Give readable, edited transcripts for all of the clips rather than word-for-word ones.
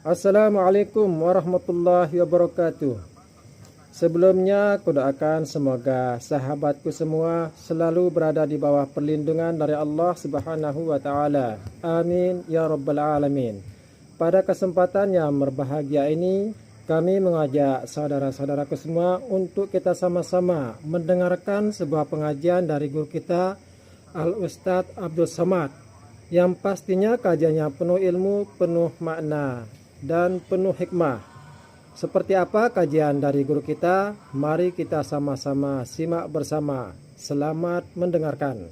Assalamualaikum warahmatullahi wabarakatuh. Sebelumnya, aku doakan semoga sahabatku semua selalu berada di bawah perlindungan dari Allah Subhanahu wa Ta'ala. Amin ya Rabbal Alamin. Pada kesempatan yang berbahagia ini, kami mengajak saudara-saudaraku semua untuk kita sama-sama mendengarkan sebuah pengajian dari guru kita, Al-Ustadz Abdul Somad, yang pastinya kajiannya penuh ilmu, penuh makna, dan penuh hikmah. Seperti apa kajian dari guru kita? Mari kita sama-sama simak bersama. Selamat mendengarkan.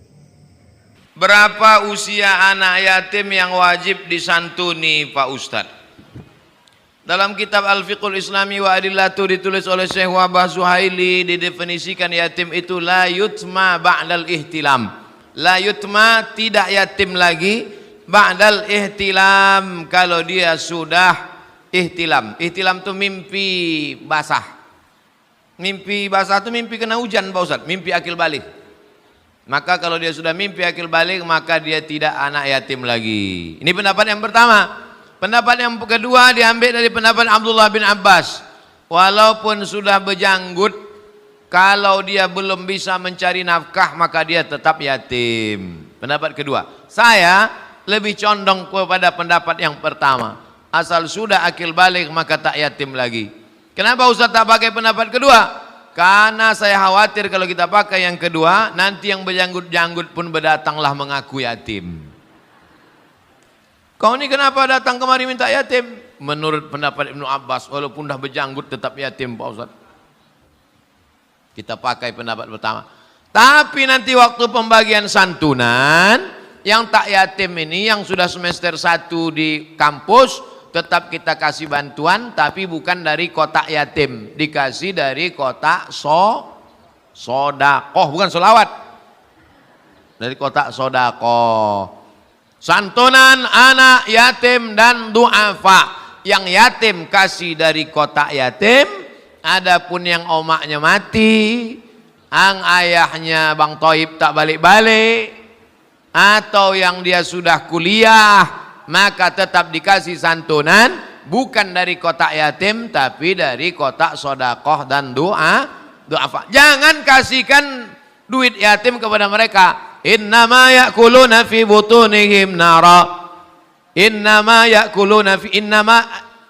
Berapa usia anak yatim yang wajib disantuni, Pak Ustadz? Dalam kitab Al-Fiqhul Islami wa Adillatu ditulis oleh Syekh Wahbah Zuhaili, didefinisikan yatim itu la yutma ba'dal ihtilam. La yutma, tidak yatim lagi, ba'dal ihtilam, kalau dia sudah ihtilam. Ihtilam itu mimpi basah. Mimpi basah itu mimpi kena hujan, Pak Ustadz, mimpi akil balik. Maka kalau dia sudah mimpi akil balik, maka dia tidak anak yatim lagi. Ini pendapat yang pertama. Pendapat yang kedua diambil dari pendapat Abdullah bin Abbas. Walaupun sudah berjanggut, kalau dia belum bisa mencari nafkah, maka dia tetap yatim. Pendapat kedua. Saya lebih condong kepada pendapat yang pertama. Asal sudah akil balik maka tak yatim lagi. Kenapa Ustaz tak pakai pendapat kedua? Karena saya khawatir kalau kita pakai yang kedua, nanti yang berjanggut-janggut pun berdatanglah mengaku yatim. Kau ini kenapa datang kemari minta yatim? Menurut pendapat Ibnu Abbas, walaupun dah berjanggut tetap yatim, Pak Ustaz. Kita pakai pendapat pertama. Tapi nanti waktu pembagian santunan, yang tak yatim ini, yang sudah semester 1 di kampus, tetap kita kasih bantuan, tapi bukan dari kotak yatim, dikasih dari kotak sodakoh, bukan solawat, dari kotak sodakoh. Santunan anak yatim dan du'afa, yang yatim kasih dari kotak yatim, adapun yang omaknya mati, ang ayahnya Bang Toib tak balik-balik, atau yang dia sudah kuliah, maka tetap dikasih santunan, bukan dari kotak yatim, tapi dari kotak sodakoh dan du'afa. Jangan kasihkan duit yatim kepada mereka. Innama ya'kuluna fi butunihim nara. Innama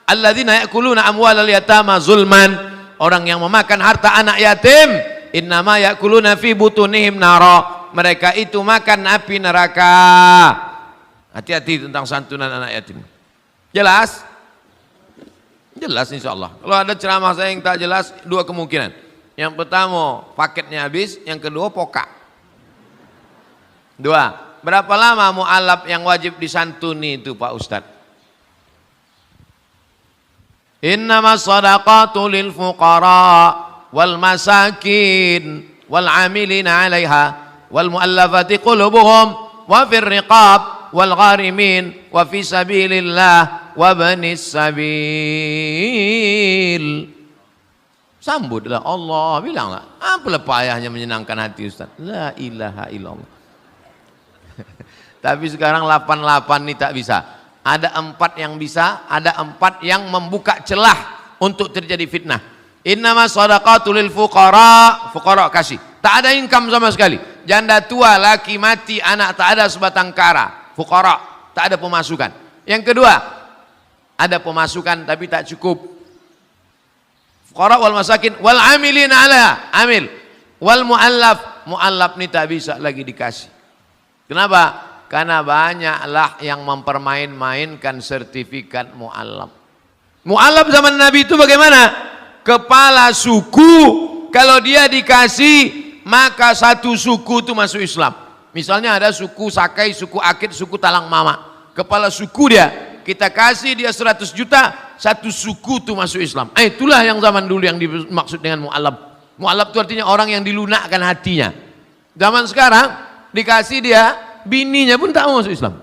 alladzina ya'kuluna amwalal yatama zulman. Orang yang memakan harta anak yatim, innama ya'kuluna fi butunihim nara. Mereka itu makan api neraka. Hati-hati tentang santunan anak yatim. Jelas? Jelas insya Allah. Kalau ada ceramah saya yang tak jelas, dua kemungkinan. Yang pertama paketnya habis, yang kedua poka. Dua, berapa lama mu'alaf yang wajib disantuni itu Pak Ustadz? Innama sadaqatu lil fuqara wal masakin wal amilina alaiha wal mu'allafati qulubuhum wa fir riqab wal gharimin wa fi sabilillah wa banis sabil. Sambutlah Allah, bilanglah apa payahnya menyenangkan hati Ustaz. La ilaha illallah. Tapi sekarang 88 ini tak bisa. Ada 4 yang bisa, ada 4 yang membuka celah untuk terjadi fitnah. Innama shadaqatu lil fuqara, fuqara kasih. Tak ada income sama sekali. Janda tua, laki mati, anak tak ada sebatang kara. Fuqara, tak ada pemasukan. Yang kedua, ada pemasukan tapi tak cukup. Fuqara wal masakin wal amilina ala, amil. Wal muallaf, muallaf ni tak bisa lagi dikasih. Kenapa? Karena banyaklah yang mempermain-mainkan sertifikat muallaf. Muallaf zaman Nabi itu bagaimana? Kepala suku, kalau dia dikasih, maka satu suku itu masuk Islam. Misalnya ada suku Sakai, suku Akid, suku Talang Mama. Kepala suku dia, kita kasih dia 100 juta, satu suku itu masuk Islam. Itulah yang zaman dulu yang dimaksud dengan mu'alab. Mu'alab itu artinya orang yang dilunakkan hatinya. Zaman sekarang, dikasih dia, bininya pun tak mau masuk Islam.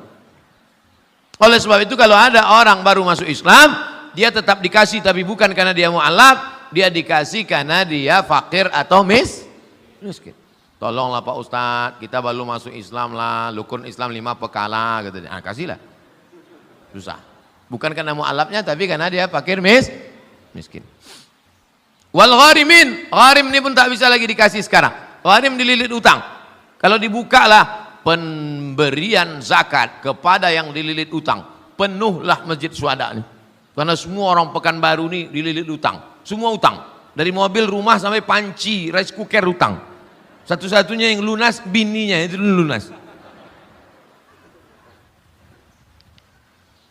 Oleh sebab itu kalau ada orang baru masuk Islam, dia tetap dikasih, tapi bukan karena dia mu'alab, dia dikasih karena dia fakir atau miskin. Tolonglah Pak Ustadz, kita baru masuk Islam lah, rukun Islam 5 pekala, gitu. Kasihlah. Susah. Bukan karena mu'alafnya, tapi karena dia fakir miskin. Wal gharimin, gharim ini pun tak bisa lagi dikasih sekarang. Gharim dililit utang. Kalau dibukalah pemberian zakat kepada yang dililit utang, penuhlah masjid Syuhada ini. Karena semua orang Pekanbaru ini dililit utang. Semua utang. Dari mobil, rumah sampai panci, rice cooker utang. Satu-satunya yang lunas bininya, itu lunas.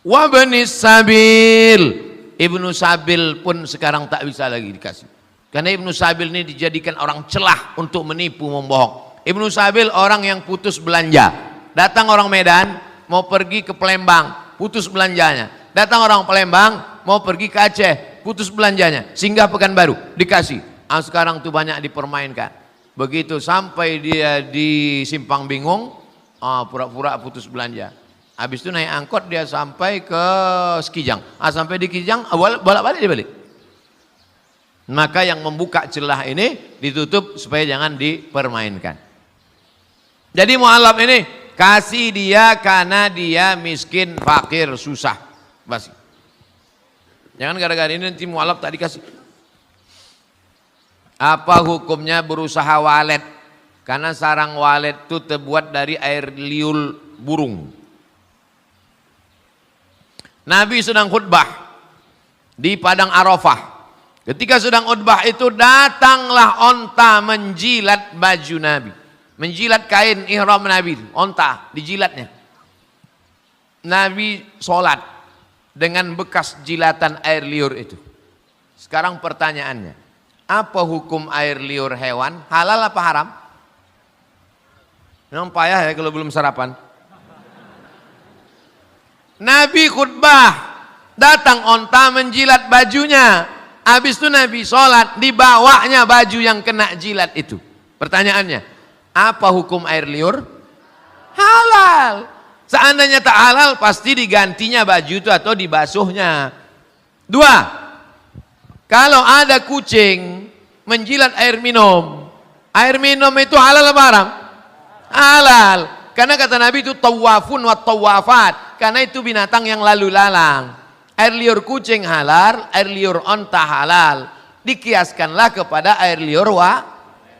Wa banis sabil. Ibnu Sabil pun sekarang tak bisa lagi dikasih. Karena Ibnu Sabil ini dijadikan orang celah untuk menipu, membohong. Ibnu Sabil orang yang putus belanja. Datang orang Medan mau pergi ke Palembang, putus belanjanya. Datang orang Palembang mau pergi ke Aceh, putus belanjanya. Singgah Pekanbaru, dikasih. Sekarang tuh banyak dipermainkan. Begitu sampai dia di Simpang Bingung, pura-pura putus belanja. Habis itu naik angkot dia sampai ke Sekijang. Sampai di Kijang, bolak-balik dia balik. Maka yang membuka celah ini ditutup supaya jangan dipermainkan. Jadi mu'alaf ini kasih dia karena dia miskin, fakir, susah. Basi. Jangan gara-gara ini nanti mu'alaf tak dikasih. Apa hukumnya berusaha walet? Karena sarang walet itu terbuat dari air liur burung. Nabi sedang khutbah di padang Arafah. Ketika sedang khutbah itu datanglah onta menjilat baju Nabi. Menjilat kain ihram Nabi, onta dijilatnya. Nabi sholat dengan bekas jilatan air liur itu. Sekarang pertanyaannya, apa hukum air liur hewan? Halal apa haram? Memang payah ya kalau belum sarapan. Nabi khutbah, datang onta menjilat bajunya. Habis itu Nabi sholat, dibawanya baju yang kena jilat itu. Pertanyaannya, apa hukum air liur? Halal. Seandainya tak halal, pasti digantinya baju itu atau dibasuhnya. Dua, kalau ada kucing menjilat air minum itu halal apa haram? Halal. Karena kata Nabi itu tawafun wa tawafat. Karena itu binatang yang lalu lalang. Air liur kucing halal, air liur onta halal. Dikiaskanlah kepada air liur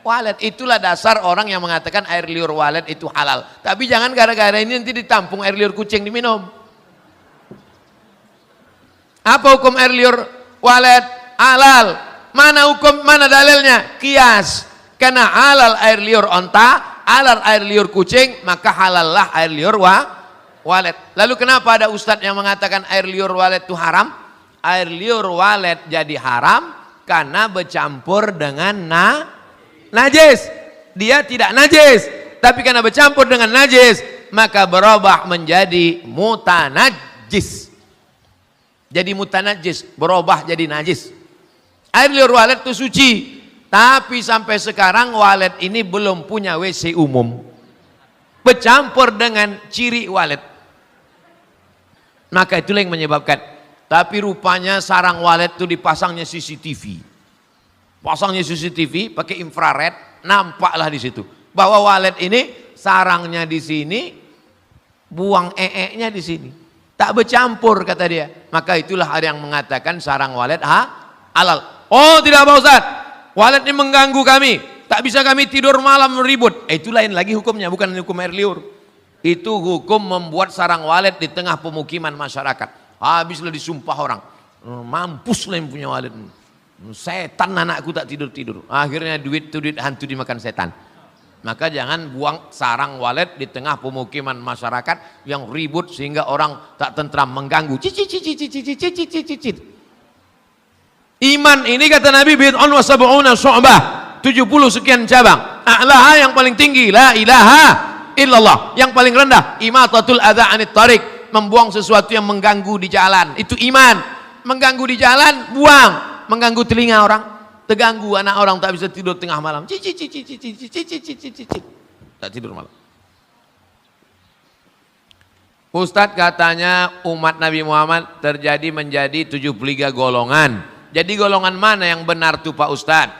walet. Itulah dasar orang yang mengatakan air liur walet itu halal. Tapi jangan gara-gara ini nanti ditampung air liur kucing diminum. Apa hukum air liur walet? Halal. Mana dalilnya? Kias. Karena halal air liur onta, halal air liur kucing, maka halallah air liur walet. Lalu kenapa ada ustadz yang mengatakan air liur walet itu haram? Air liur walet jadi haram karena bercampur dengan najis. Dia tidak najis, tapi karena bercampur dengan najis, maka berubah menjadi mutanajis. Jadi mutanajis, berubah jadi najis. Air liur walet itu suci. Tapi sampai sekarang walet ini belum punya WC umum. Bercampur dengan ciri walet. Maka itulah yang menyebabkan. Tapi rupanya sarang walet itu dipasangnya CCTV. Pasangnya CCTV pakai infrared, nampaklah di situ. Bahwa walet ini sarangnya di sini, buang nya di sini. Tak bercampur kata dia. Maka itulah ada yang mengatakan sarang walet halal. Oh tidak Pak Ustadz. Walet ini mengganggu kami, tak bisa kami tidur malam ribut. Itu lain lagi hukumnya, bukan hukum air liur. Itu hukum membuat sarang walet di tengah pemukiman masyarakat. Habislah disumpah orang, mampuslah yang punya walet. Setan anakku tak tidur-tidur. Akhirnya duit hantu dimakan setan. Maka jangan buang sarang walet di tengah pemukiman masyarakat yang ribut sehingga orang tak tentram, mengganggu. Iman ini kata Nabi bid'un wa sab'una syu'bah, 70 sekian cabang. A'laha yang paling tinggi la ilaha illallah, yang paling rendah imatatul adza 'anit thariq, membuang sesuatu yang mengganggu di jalan. Itu iman. Mengganggu di jalan, buang. Mengganggu telinga orang, terganggu anak orang tak bisa tidur tengah malam. Tak tidur malam. Ustadz katanya umat Nabi Muhammad terjadi menjadi 73 golongan. Jadi golongan mana yang benar tuh Pak Ustadz?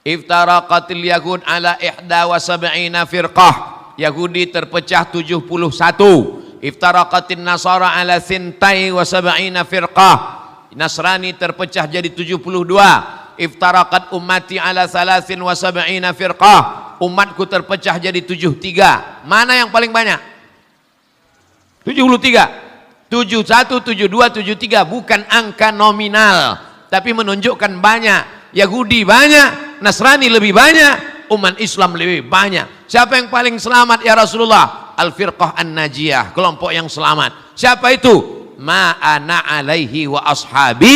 Iftaraqatil yahud ala 71 firqah. Yahudi terpecah 71. Iftaraqatin nasara ala thintai wa sab'ina firqah. Nasrani terpecah jadi 72. Iftaraqat ummati ala thalathin wa sab'ina firqah. Umatku terpecah jadi 73. Mana yang paling banyak? 73. 71, 72, 73 bukan angka nominal, tapi menunjukkan banyak. Yahudi banyak, Nasrani lebih banyak, umat Islam lebih banyak. Siapa yang paling selamat ya Rasulullah? Al-firqah an-najiyah, kelompok yang selamat. Siapa itu? Ma ana alaihi wa ashabi,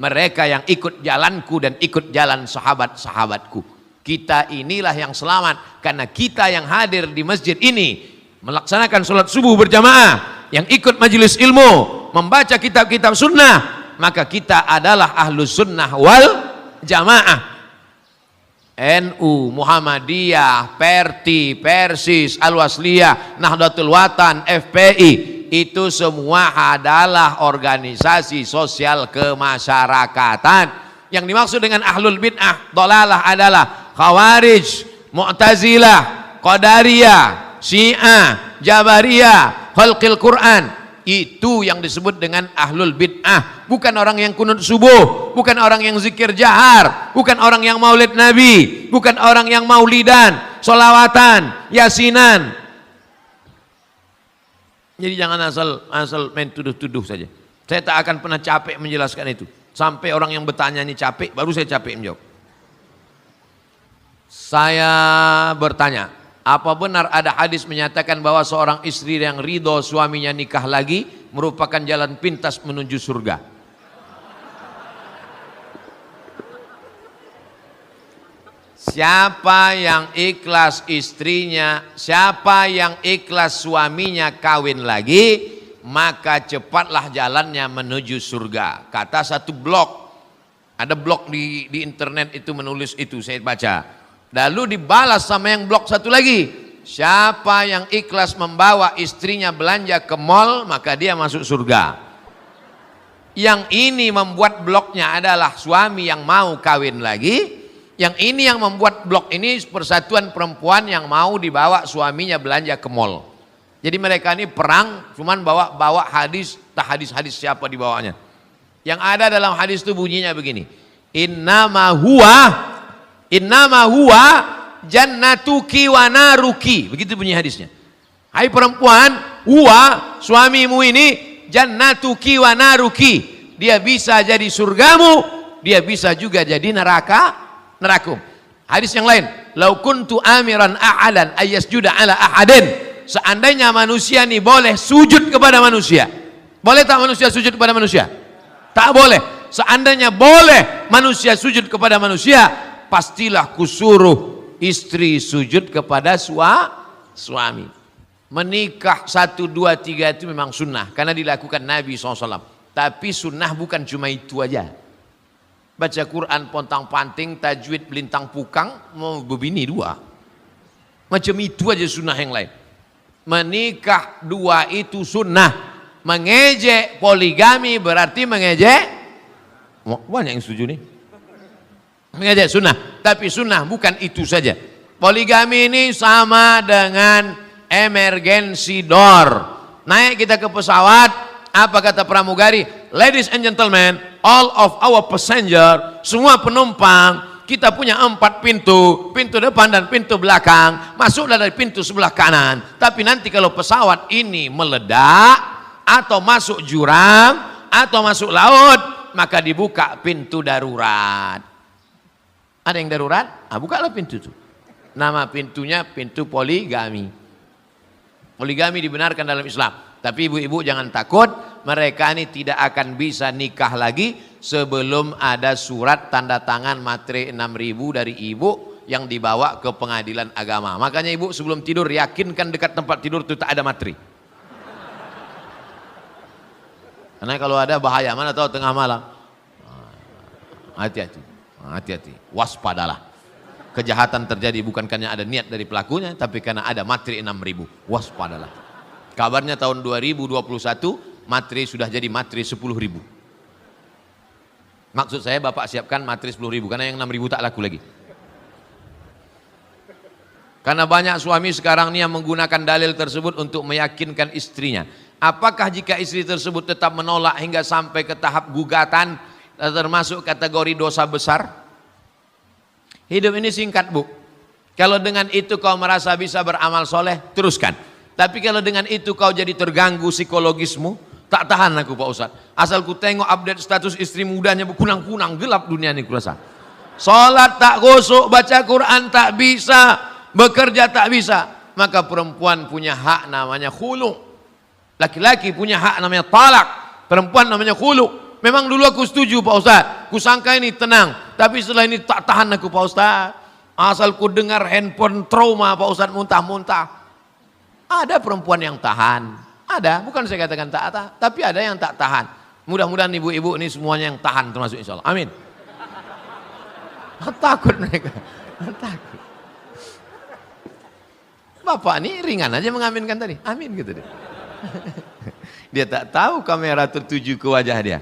mereka yang ikut jalanku dan ikut jalan sahabat-sahabatku. Kita inilah yang selamat karena kita yang hadir di masjid ini melaksanakan sholat subuh berjamaah, yang ikut majelis ilmu, membaca kitab-kitab sunnah, maka kita adalah ahlus sunnah wal jamaah. NU, Muhammadiyah, Perti, Persis, Al-Wasliyah, Nahdlatul Watan, FPI, itu semua adalah organisasi sosial kemasyarakatan. Yang dimaksud dengan ahlul bid'ah dhalalah adalah Khawarij, Mu'tazilah, Qadariyah, Syiah, Jabariyah, Khalqil Quran. Itu yang disebut dengan ahlul bid'ah. Bukan orang yang kunut subuh, bukan orang yang zikir jahar, bukan orang yang maulid nabi, bukan orang yang maulidan, solawatan, yasinan. Jadi jangan asal main tuduh-tuduh saja. Saya tak akan pernah capek menjelaskan itu. Sampai orang yang bertanya ini capek, baru saya capek menjawab. Saya bertanya, apa benar ada hadis menyatakan bahwa seorang istri yang ridho suaminya nikah lagi merupakan jalan pintas menuju surga? Siapa yang ikhlas istrinya, siapa yang ikhlas suaminya kawin lagi, maka cepatlah jalannya menuju surga. Kata satu blog, ada blog di internet itu menulis itu, saya baca. Lalu dibalas sama yang blog satu lagi, siapa yang ikhlas membawa istrinya belanja ke mall, maka dia masuk surga. Yang ini membuat blognya adalah suami yang mau kawin lagi. Yang ini yang membuat blog ini persatuan perempuan yang mau dibawa suaminya belanja ke mall. Jadi mereka ini perang, cuman bawa hadis, tak hadis-hadis siapa dibawanya. Yang ada dalam hadis itu bunyinya begini, innama huwa jannatuki wa naruki. Begitu bunyi hadisnya. Hai perempuan, huwa suamimu ini jannatuki wa naruki. Dia bisa jadi surgamu, dia bisa juga jadi neraka. Hadis yang lain, lau kuntu amiran a'alan ayyasjuda ala ahadin. Seandainya manusia ini boleh sujud kepada manusia, boleh tak manusia sujud kepada manusia? Tak boleh. Seandainya boleh manusia sujud kepada manusia, pastilah kusuruh istri sujud kepada suami. Menikah 1, 2, 3 itu memang sunnah karena dilakukan Nabi SAW. Tapi sunnah bukan cuma itu aja. Baca Quran pontang panting, tajwid belintang pukang, mau berbini 2. Macam itu aja sunnah yang lain. Menikah 2 itu sunnah. Mengejek poligami berarti mengejek. Banyak yang setuju nih. Mengejek sunnah. Tapi sunnah bukan itu saja. Poligami ini sama dengan emergency door. Naik kita ke pesawat, apa kata pramugari? Ladies and gentlemen, all of our passenger, semua penumpang, kita punya 4 pintu, pintu depan dan pintu belakang, masuklah dari pintu sebelah kanan. Tapi nanti kalau pesawat ini meledak, atau masuk jurang, atau masuk laut, maka dibuka pintu darurat. Ada yang darurat? Bukalah pintu itu. Nama pintunya pintu poligami. Poligami dibenarkan dalam Islam. Tapi ibu-ibu jangan takut, mereka ini tidak akan bisa nikah lagi sebelum ada surat tanda tangan materai 6.000 dari ibu yang dibawa ke pengadilan agama. Makanya ibu sebelum tidur yakinkan dekat tempat tidur itu tak ada materai. Karena kalau ada bahaya, mana tahu tengah malam. Hati-hati, hati-hati, waspadalah. Kejahatan terjadi bukan karena ada niat dari pelakunya, tapi karena ada materai 6.000. Waspadalah. Kabarnya tahun 2021 materai sudah jadi materai 10.000. Maksud saya Bapak siapkan materai 10.000 karena yang 6.000 tak laku lagi. Karena banyak suami sekarang ini yang menggunakan dalil tersebut untuk meyakinkan istrinya. Apakah jika istri tersebut tetap menolak hingga sampai ke tahap gugatan, termasuk kategori dosa besar? Hidup ini singkat, Bu. Kalau dengan itu kau merasa bisa beramal soleh, teruskan. Tapi kalau dengan itu kau jadi terganggu psikologismu, tak tahan aku Pak Ustadz. Asal ku tengok update status istri mudanya, kunang-kunang, gelap dunia ini kurasa. Salat tak khusyuk, baca Quran tak bisa, bekerja tak bisa. Maka perempuan punya hak namanya khulu. Laki-laki punya hak namanya talak. Perempuan namanya khulu. Memang dulu aku setuju Pak Ustadz. Kusangka ini tenang. Tapi setelah ini tak tahan aku Pak Ustadz. Asal ku dengar handphone trauma Pak Ustadz muntah-muntah. Ada perempuan yang tahan. Ada, bukan saya katakan tak tahan. Tapi ada yang tak tahan. Mudah-mudahan ibu-ibu ini semuanya yang tahan termasuk insya Allah. Amin. Takut mereka. Takut. Bapak ini ringan aja mengaminkan tadi. Amin gitu deh. Dia tak tahu kamera tertuju ke wajah dia.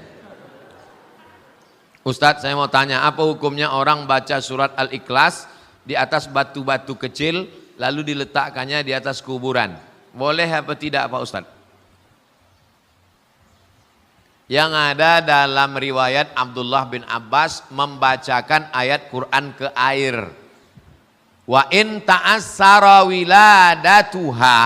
Ustadz, saya mau tanya, apa hukumnya orang baca surat Al-Ikhlas di atas batu-batu kecil lalu diletakkannya di atas kuburan? Boleh apa tidak Pak Ustadz? Yang ada dalam riwayat Abdullah bin Abbas membacakan ayat Quran ke air. Wa in ta'assara wiladatuha,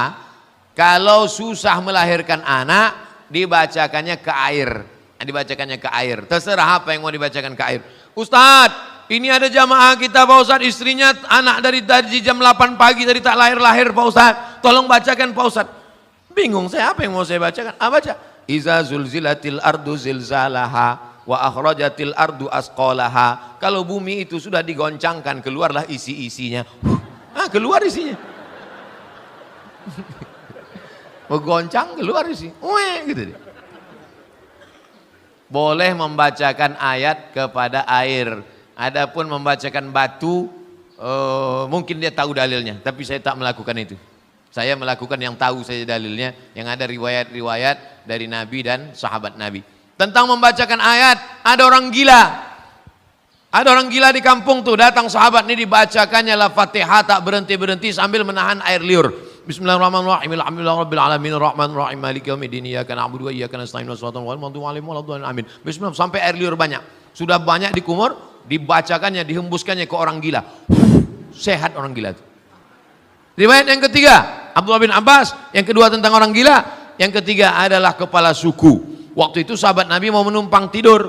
kalau susah melahirkan anak dibacakannya ke air. Dibacakannya ke air. Terserah apa yang mau dibacakan ke air. Ustadz, ini ada jamaah kita Pak Ustadz, istrinya anak dari jam 8 pagi tadi tak lahir-lahir Pak Ustadz. Tolong bacakan Pak Ustadz. Bingung saya, apa yang mau saya bacakan? Baca. Iza zulzilatil ardu zilzalaha wa akhrajatil ardu asqalaha. Kalau bumi itu sudah digoncangkan, keluarlah isi-isinya. Keluar isinya. Menggoncang keluar isi. Gitu. Boleh membacakan ayat kepada air. Adapun membacakan batu, mungkin dia tahu dalilnya, tapi saya tak melakukan itu. Saya melakukan yang tahu saja dalilnya, yang ada riwayat-riwayat dari Nabi dan sahabat Nabi. Tentang membacakan ayat, ada orang gila. Ada orang gila di kampung tuh, datang sahabat ini dibacakannya la Fatihah tak berhenti-berhenti sambil menahan air liur. Bismillahirrahmanirrahim. Alhamdulillahirabbil alamin arrahmanir rahim maliki yaumiddin iyyaka na'budu wa iyyaka nasta'in shiratal maghdubi 'alaihim waladdallin amin. Bismillah sampai air liur banyak. Sudah banyak dikumur, dibacakannya, dihembuskannya ke orang gila. Sehat orang gila itu. Riwayat yang ketiga, Abdullah bin Abbas. Yang kedua tentang orang gila. Yang ketiga adalah kepala suku. Waktu itu sahabat Nabi mau menumpang tidur.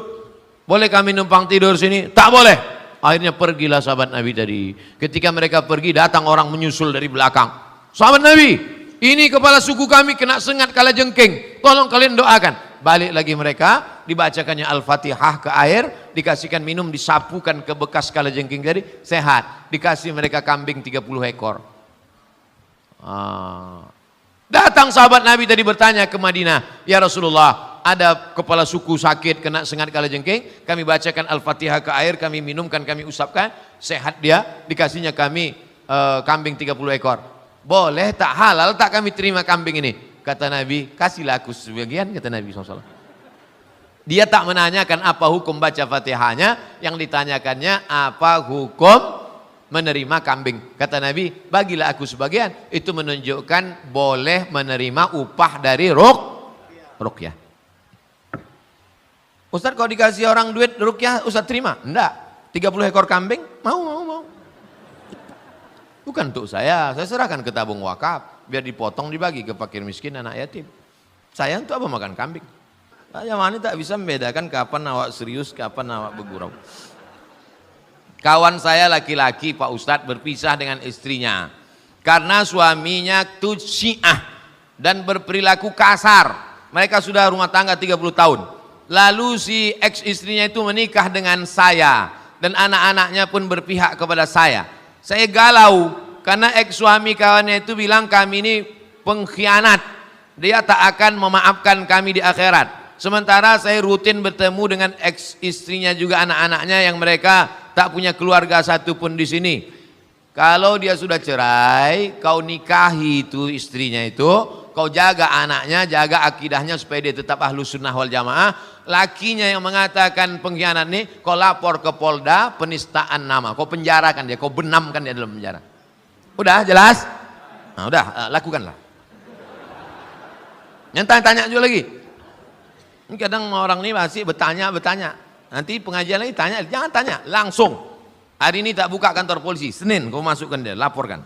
Boleh kami numpang tidur sini? Tak boleh. Akhirnya pergilah sahabat Nabi tadi. Ketika mereka pergi, datang orang menyusul dari belakang. Sahabat Nabi, ini kepala suku kami kena sengat kalajengking. Tolong kalian doakan. Balik lagi mereka, dibacakannya Al-Fatihah ke air, dikasihkan minum, disapukan ke bekas kalajengking tadi, sehat. Dikasih mereka kambing 30 ekor. Datang sahabat Nabi tadi bertanya ke Madinah, ya Rasulullah, ada kepala suku sakit kena sengat kalajengking, kami bacakan Al-Fatihah ke air, kami minumkan, kami usapkan, sehat dia, dikasihnya kami kambing 30 ekor. Boleh tak, halal tak kami terima kambing ini? Kata Nabi, kasihlah aku sebagian, kata Nabi SAW. Dia tak menanyakan apa hukum baca Fatihahnya, yang ditanyakannya apa hukum menerima kambing. Kata Nabi, bagilah aku sebagian. Itu menunjukkan boleh menerima upah dari ruqyah. Ustaz, kalau dikasih orang duit ruqyah, Ustaz terima? Enggak. 30 ekor kambing, mau. Bukan untuk saya serahkan ke tabung wakaf, biar dipotong dibagi ke fakir miskin, anak yatim. Saya untuk apa makan kambing? Yang tak bisa membedakan kapan awak serius, kapan awak bergurau. Kawan saya laki-laki Pak Ustadz berpisah dengan istrinya karena suaminya itu Syiah dan berperilaku kasar. Mereka sudah rumah tangga 30 tahun. Lalu si ex istrinya itu menikah dengan saya dan anak-anaknya pun berpihak kepada saya. Saya galau karena ex suami kawannya itu bilang kami ini pengkhianat. Dia tak akan memaafkan kami di akhirat. Sementara saya rutin bertemu dengan ex istrinya juga anak-anaknya yang mereka tak punya keluarga satu pun di sini. Kalau dia sudah cerai, kau nikahi itu istrinya itu, kau jaga anaknya, jaga akidahnya supaya dia tetap ahlus sunnah wal jamaah. Lakinya yang mengatakan pengkhianat ini, kau lapor ke Polda penistaan nama, kau penjarakan dia, kau benamkan dia dalam penjara. Udah jelas? Nah, udah, lakukanlah. Yang tanya juga lagi. Ini kadang orang ini masih bertanya. Nanti pengajian lagi tanya, jangan tanya, langsung. Hari ini tak buka kantor polisi, Senin kau masukkan dia, laporkan.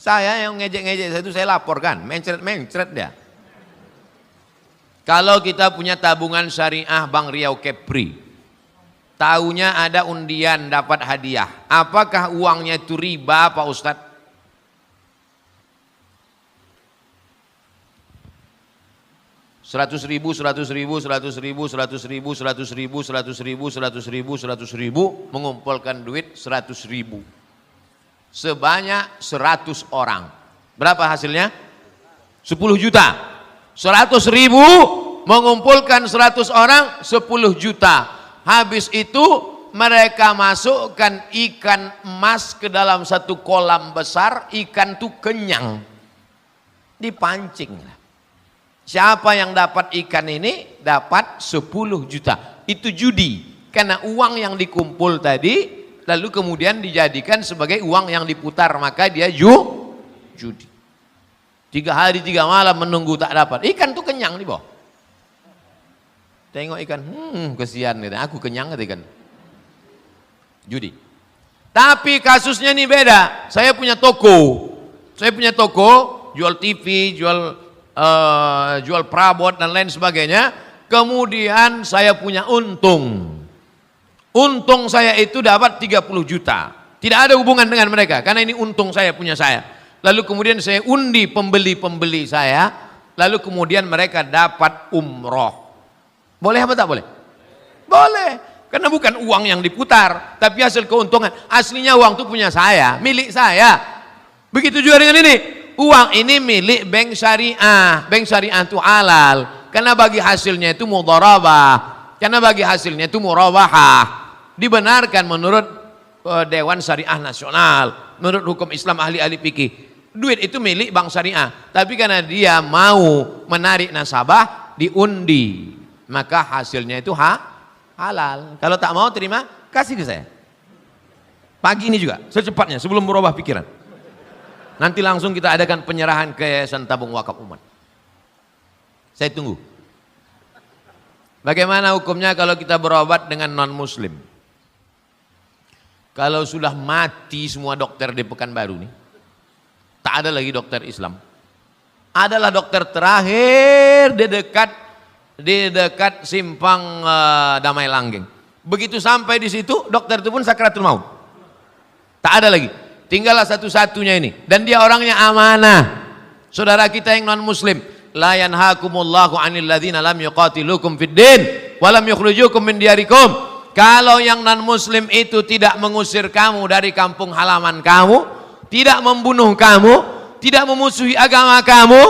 Saya yang ngejek-ngejek saya itu saya laporkan, mencret dia. Kalau kita punya tabungan syariah Bank Riau Kepri, tahunya ada undian dapat hadiah. Apakah uangnya itu riba Pak Ustadz? Seratus ribu, mengumpulkan duit 100.000. Sebanyak 100 orang. Berapa hasilnya? 10 juta. 100.000 mengumpulkan 100 orang 10 juta. Habis itu mereka masukkan ikan emas ke dalam satu kolam besar, ikan itu kenyang. Dipancing. Siapa yang dapat ikan ini dapat 10 juta. Itu judi. Karena uang yang dikumpul tadi lalu kemudian dijadikan sebagai uang yang diputar, maka dia judi. 3 hari 3 malam menunggu tak dapat. Ikan tuh kenyang di bawah. Tengok ikan, kesian gitu. Aku kenyang gitu ikan. Judi. Tapi kasusnya ini beda. Saya punya toko, jual TV, jual perabot dan lain sebagainya. Kemudian saya punya untung. Untung saya itu dapat 30 juta. Tidak ada hubungan dengan mereka karena ini untung saya punya saya. Lalu kemudian saya undi pembeli-pembeli saya, lalu kemudian mereka dapat umroh. Boleh apa tak boleh? Boleh. Karena bukan uang yang diputar, tapi hasil keuntungan. Aslinya uang itu punya saya, milik saya. Begitu juga dengan ini. Uang ini milik bank syariah. Bank syariah itu halal. Karena bagi hasilnya itu mudharabah. Karena bagi hasilnya itu murabahah. Dibenarkan menurut Dewan Syariah Nasional. Menurut hukum Islam ahli-ahli fikih. Duit itu milik bank syariah. Tapi karena dia mau menarik nasabah, diundi. Maka hasilnya itu halal. Kalau tak mau terima, kasih ke saya. Pagi ini juga, secepatnya sebelum merubah pikiran. Nanti langsung kita adakan penyerahan ke Yayasan Tabung Wakaf Umat. Saya tunggu. Bagaimana hukumnya kalau kita berobat dengan non-muslim? Kalau sudah mati semua dokter di Pekanbaru nih, tak ada lagi dokter Islam. Adalah dokter terakhir di dekat simpang Damai Langgeng. Begitu sampai di situ, dokter itu pun sakratul maut. Tak ada lagi. Tinggallah satu-satunya ini. Dan dia orangnya amanah. Saudara kita yang non-muslim. La yanhakumullahu 'anil ladzina lam yuqatilukum fid din wa lam yukhrijukum min diyarikum. Kalau yang non-muslim itu tidak mengusir kamu dari kampung halaman kamu, tidak membunuh kamu, tidak memusuhi agama kamu,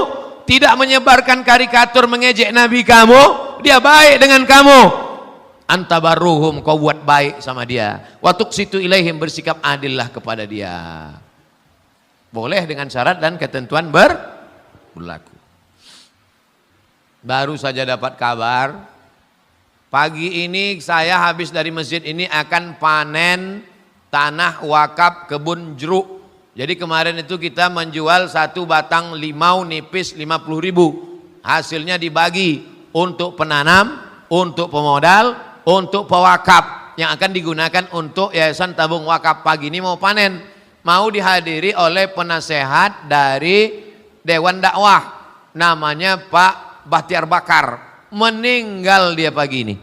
tidak menyebarkan karikatur mengejek nabi kamu, dia baik dengan kamu. Antabarruhum, kau buat baik sama dia. Wa tuqsitu ilaihim, bersikap adillah kepada dia. Boleh dengan syarat dan ketentuan berlaku. Baru saja dapat kabar, pagi ini saya habis dari masjid ini akan panen tanah wakaf kebun jeruk. Jadi kemarin itu kita menjual satu batang limau nipis 50.000. Hasilnya dibagi untuk penanam, untuk pemodal, untuk pewakaf yang akan digunakan untuk Yayasan Tabung Wakaf. Pagi ini mau panen, mau dihadiri oleh penasehat dari Dewan Dakwah, namanya Pak Bahtiar Bakar. Meninggal dia pagi ini.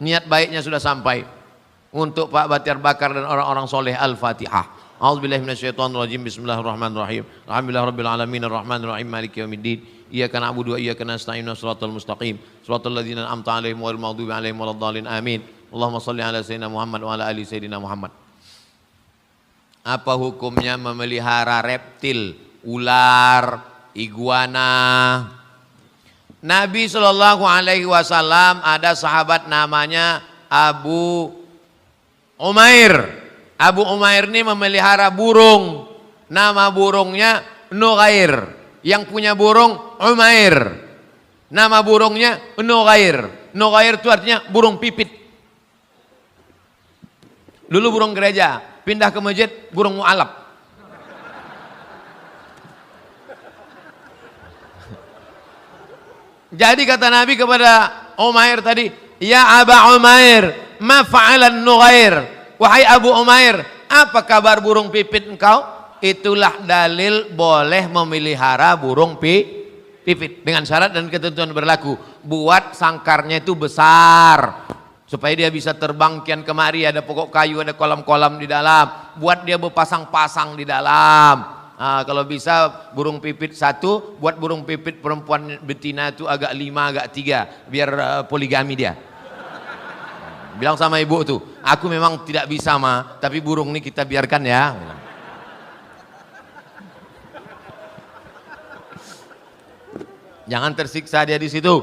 Niat baiknya sudah sampai untuk Pak Bahtiar Bakar dan orang-orang soleh. Al-Fatihah. A'udzubillahi minasyaitonirrajim. Bismillahirrahmanirrahim. Alhamdulillahirabbil alamin arrahmanirrahim maliki yaumiddin. Iyyaka na'budu wa iyyaka nasta'in shiratal mustaqim shiratal ladzina an'amta 'alaihim ghairil maghdubi 'alaihim waladdallin. Amin. Allahumma shalli ala sayyidina Muhammad wa ala ali sayyidina Muhammad. Apa hukumnya memelihara reptil, ular, iguana? Nabi sallallahu alaihi wasallam ada sahabat namanya Abu Umair. Abu Umair ini memelihara burung. Nama burungnya Nughair. Yang punya burung Umair. Nama burungnya Nughair. Nughair itu artinya burung pipit. Dulu burung gereja, pindah ke masjid burung mu'alaf. Jadi kata Nabi kepada Umair tadi, ya Aba Umair, ma fa'alan nughair. Wahai Abu Umair, apa kabar burung pipit engkau? Itulah dalil boleh memelihara burung pipit dengan syarat dan ketentuan berlaku. Buat sangkarnya itu besar supaya dia bisa terbang kian kemari, ada pokok kayu, ada kolam-kolam di dalam, buat dia berpasang-pasang di dalam. Kalau bisa burung pipit satu, buat burung pipit perempuan betina itu agak 5, agak 3, biar poligami dia. Bilang sama ibu tuh, aku memang tidak bisa ma, tapi burung ini kita biarkan ya. Jangan tersiksa dia di situ.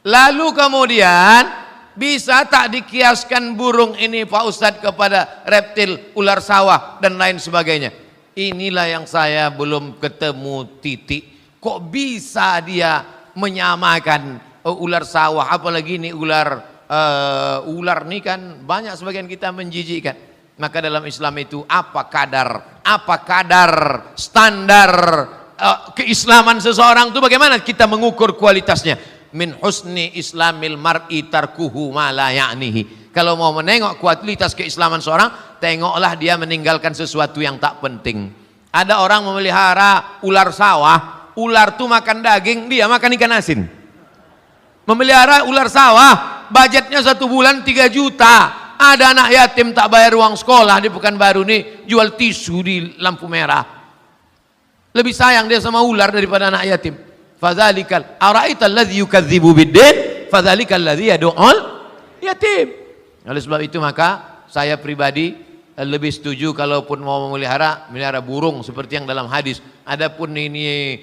Lalu kemudian bisa tak dikiaskan burung ini Pak Ustadz kepada reptil, ular sawah dan lain sebagainya. Inilah yang saya belum ketemu titik. Kok bisa dia menyamakan ular sawah, apalagi ini ular nih kan banyak sebagian kita menjijikkan. Maka dalam Islam itu apa kadar standar keislaman seseorang itu, bagaimana kita mengukur kualitasnya? Min husni islamil mar'i tarkuhu ma la ya'nihi. Kalau mau menengok kualitas keislaman seorang, tengoklah dia meninggalkan sesuatu yang tak penting. Ada orang memelihara ular sawah, ular tuh makan daging, dia makan ikan asin. Memelihara ular sawah, budgetnya 1 bulan 3 juta. Ada anak yatim tak bayar uang sekolah di Pekanbaru nih, jual tisu di lampu merah. Lebih sayang dia sama ular daripada anak yatim. Fadzalikal ara'aital ladzi yukadzibu biddin fadzalikal ladzi yad'ul yatim. Oleh sebab itu maka saya pribadi lebih setuju kalaupun mau melihara burung seperti yang dalam hadis. Adapun ini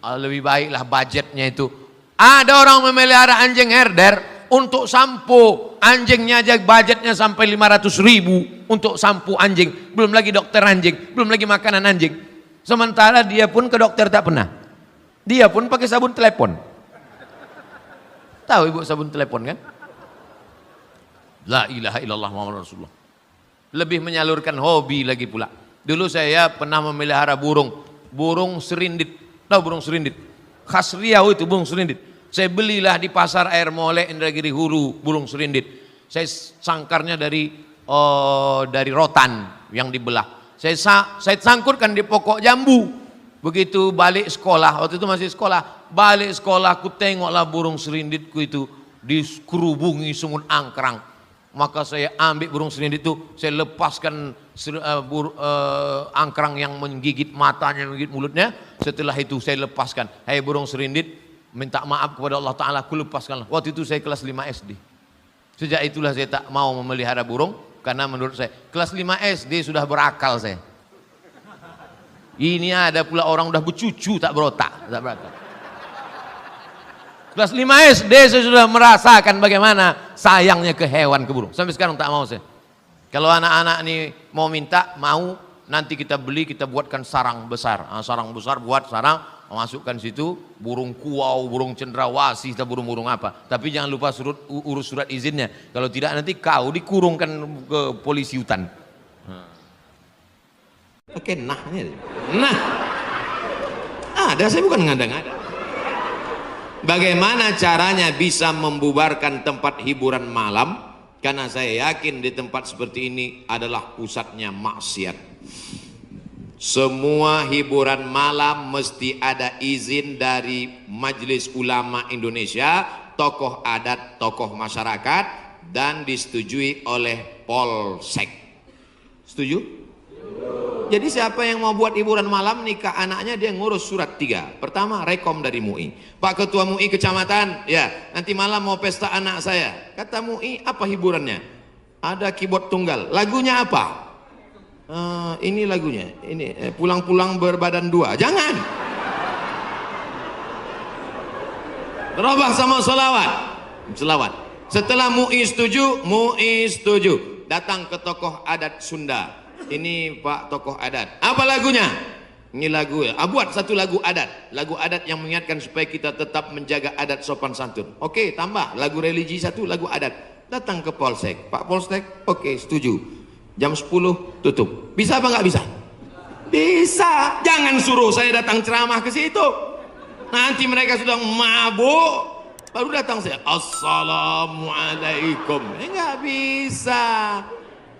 lebih baiklah budgetnya itu. Ada orang memelihara anjing herder untuk sampo anjingnya aja budgetnya sampai 500.000 untuk sampo anjing, belum lagi dokter anjing, belum lagi makanan anjing. Sementara dia pun ke dokter tak pernah. Dia pun pakai sabun telepon. Tahu ibu sabun telepon kan? La ilaha illallah Muhammad Rasulullah. Lebih menyalurkan hobi lagi pula. Dulu saya pernah memelihara burung serindit. Tahu burung serindit? Khas Riau itu burung serindit. Saya belilah di pasar Air Molek Indragiri Hulu burung serindit. Saya sangkarnya dari rotan yang dibelah. Saya sangkutkan di pokok jambu. Begitu balik sekolah, waktu itu masih sekolah, balik sekolah aku tengoklah burung serinditku itu dikerubungi sungut angkrang. Maka saya ambil burung serindit itu, saya lepaskan angkrang yang menggigit matanya, menggigit mulutnya. Setelah itu saya lepaskan, hai burung serindit, minta maaf kepada Allah Ta'ala, aku lepaskanlah. Waktu itu saya kelas 5 SD. Sejak itulah saya tak mau memelihara burung, karena menurut saya kelas 5 SD sudah berakal saya. Ini ada pula orang udah bercucu tak berotak. Kelas 5 SD saya sudah merasakan bagaimana sayangnya ke hewan, ke burung. Sampai sekarang tak mau saya. Kalau anak-anak ini mau minta, mau nanti kita beli, kita buatkan sarang besar. Sarang besar, buat sarang, masukkan situ burung kuau, burung cendrawasih, atau burung-burung apa. Tapi jangan lupa urus surat izinnya. Kalau tidak nanti kau dikurungkan ke polisi hutan. Oke, nah ada, saya bukan ngada-ngada. Bagaimana caranya bisa membubarkan tempat hiburan malam? Karena saya yakin di tempat seperti ini adalah pusatnya maksiat. Semua hiburan malam mesti ada izin dari Majelis Ulama Indonesia, tokoh adat, tokoh masyarakat, dan disetujui oleh Polsek. Setuju? Jadi siapa yang mau buat hiburan malam nikah anaknya, dia ngurus surat 3. Pertama rekom dari MUI. Pak Ketua MUI Kecamatan, ya nanti malam mau pesta anak saya. Kata MUI, apa hiburannya? Ada keyboard tunggal. Lagunya apa? Ini lagunya. Ini pulang-pulang berbadan 2. Jangan. Berubah sama selawat. Setelah MUI setuju, datang ke tokoh adat Sunda. Ini Pak tokoh adat, apa lagunya? Ini lagu ya, buat satu lagu adat yang mengingatkan supaya kita tetap menjaga adat sopan santun. Oke, tambah lagu religi satu, lagu adat. Datang ke Polsek, Pak Polsek, oke setuju. Jam 10 tutup. Bisa apa nggak bisa? Bisa. Jangan suruh saya datang ceramah ke situ. Nanti mereka sudah mabuk, baru datang saya, assalamualaikum. Nggak bisa.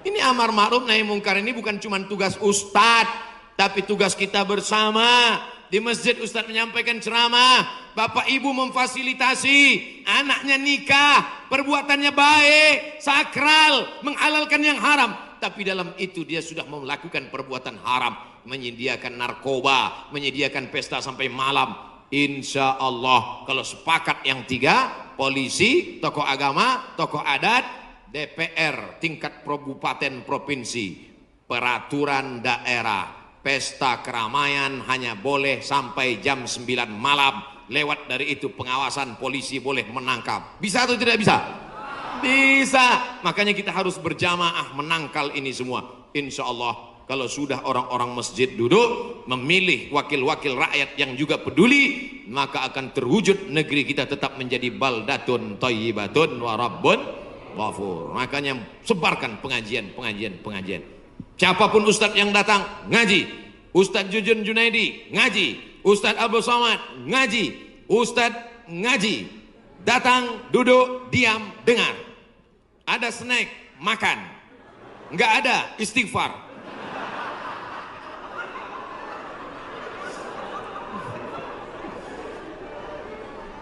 Ini amar ma'ruf nahi mungkar ini bukan cuma tugas ustadz, tapi tugas kita bersama. Di masjid ustadz menyampaikan ceramah, bapak ibu memfasilitasi, anaknya nikah, perbuatannya baik, sakral, menghalalkan yang haram. Tapi dalam itu dia sudah melakukan perbuatan haram, menyediakan narkoba, menyediakan pesta sampai malam. Insya Allah kalau sepakat yang tiga, polisi, tokoh agama, tokoh adat, DPR tingkat kabupaten provinsi, peraturan daerah, pesta keramaian hanya boleh sampai jam 9 malam. Lewat dari itu pengawasan polisi boleh menangkap. Bisa atau tidak bisa? Bisa. Makanya kita harus berjamaah menangkal ini semua. Insya Allah kalau sudah orang-orang masjid duduk memilih wakil-wakil rakyat yang juga peduli, maka akan terwujud negeri kita tetap menjadi baldatun thayyibatun wa rabbun ghafur. Makanya sebarkan pengajian. Siapapun ustadz yang datang ngaji, Ustadz Jujun Junaidi ngaji, Ustadz Abdul Somad ngaji, Ustadz ngaji, datang, duduk, diam, dengar. Ada snack, makan. Nggak ada, istighfar.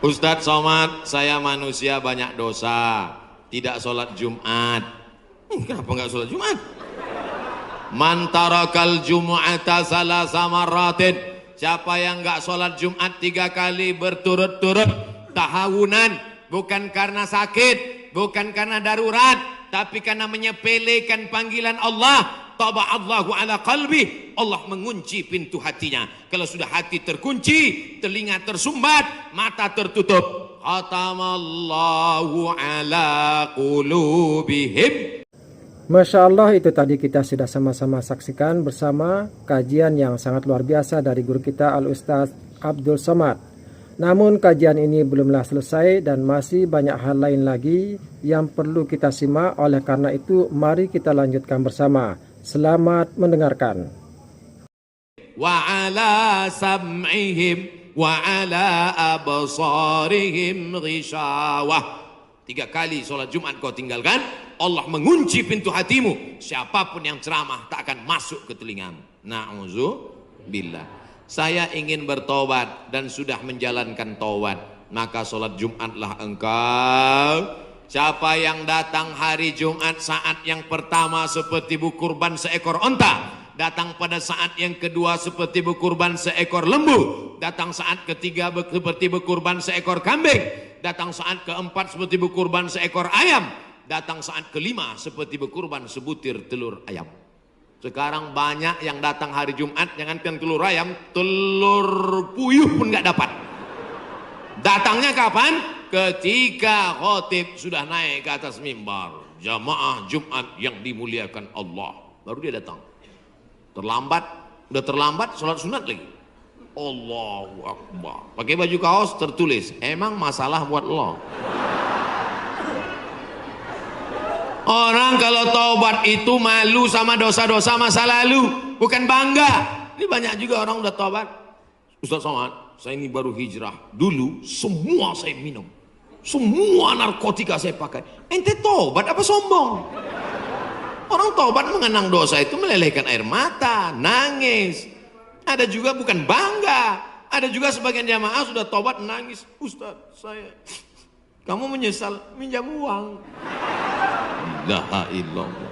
Ustadz Somad, saya manusia banyak dosa, tidak sholat Jumat. Kenapa nggak sholat Jumat? Man tarakal jumu'ata salasa marratin, siapa yang nggak sholat Jumat 3 kali berturut-turut tahawunan, bukan karena sakit, bukan karena darurat, tapi karena menyepelekan panggilan Allah, taba'allahu ala qalbi, Allah mengunci pintu hatinya. Kalau sudah hati terkunci, telinga tersumbat, mata tertutup, khatamallahu ala qulubihim. Masya Allah, itu tadi kita sudah sama-sama saksikan bersama kajian yang sangat luar biasa dari guru kita Al-Ustaz Abdul Somad. Namun kajian ini belumlah selesai dan masih banyak hal lain lagi yang perlu kita simak. Oleh karena itu mari kita lanjutkan bersama. Selamat mendengarkan. Wa ala sam'ihim wa ala absarihim ghishawah. 3 kali sholat Jumat kau tinggalkan, Allah mengunci pintu hatimu. Siapapun yang ceramah tak akan masuk ke telingamu. Na'udzubillah. Saya ingin bertobat dan sudah menjalankan taubat, maka sholat Jumatlah engkau. Siapa yang datang hari Jumat saat yang pertama seperti berkurban seekor onta, datang pada saat yang kedua seperti berkurban seekor lembu, datang saat ketiga seperti berkurban seekor kambing, datang saat keempat seperti berkurban seekor ayam, datang saat kelima seperti berkurban sebutir telur ayam. Sekarang banyak yang datang hari Jumat, jangankan telur ayam, telur puyuh pun nggak dapat. Datangnya kapan? Ketika khotib sudah naik ke atas mimbar, jamaah Jumat yang dimuliakan Allah, baru dia datang. Terlambat, udah terlambat sholat sunat lagi. Allahu Akbar. Pakai baju kaos tertulis, emang masalah buat lo. Orang kalau taubat itu malu sama dosa-dosa masa lalu, bukan bangga. Ini banyak juga orang udah taubat. Ustaz Somad, saya ini baru hijrah. Dulu semua saya minum, semua narkotika saya pakai. Ente taubat apa sombong? Orang taubat mengenang dosa itu melelehkan air mata, nangis. Ada juga bukan bangga. Ada juga sebagian jamaah sudah taubat nangis. Ustaz, kamu menyesal minjam uang. La illallah.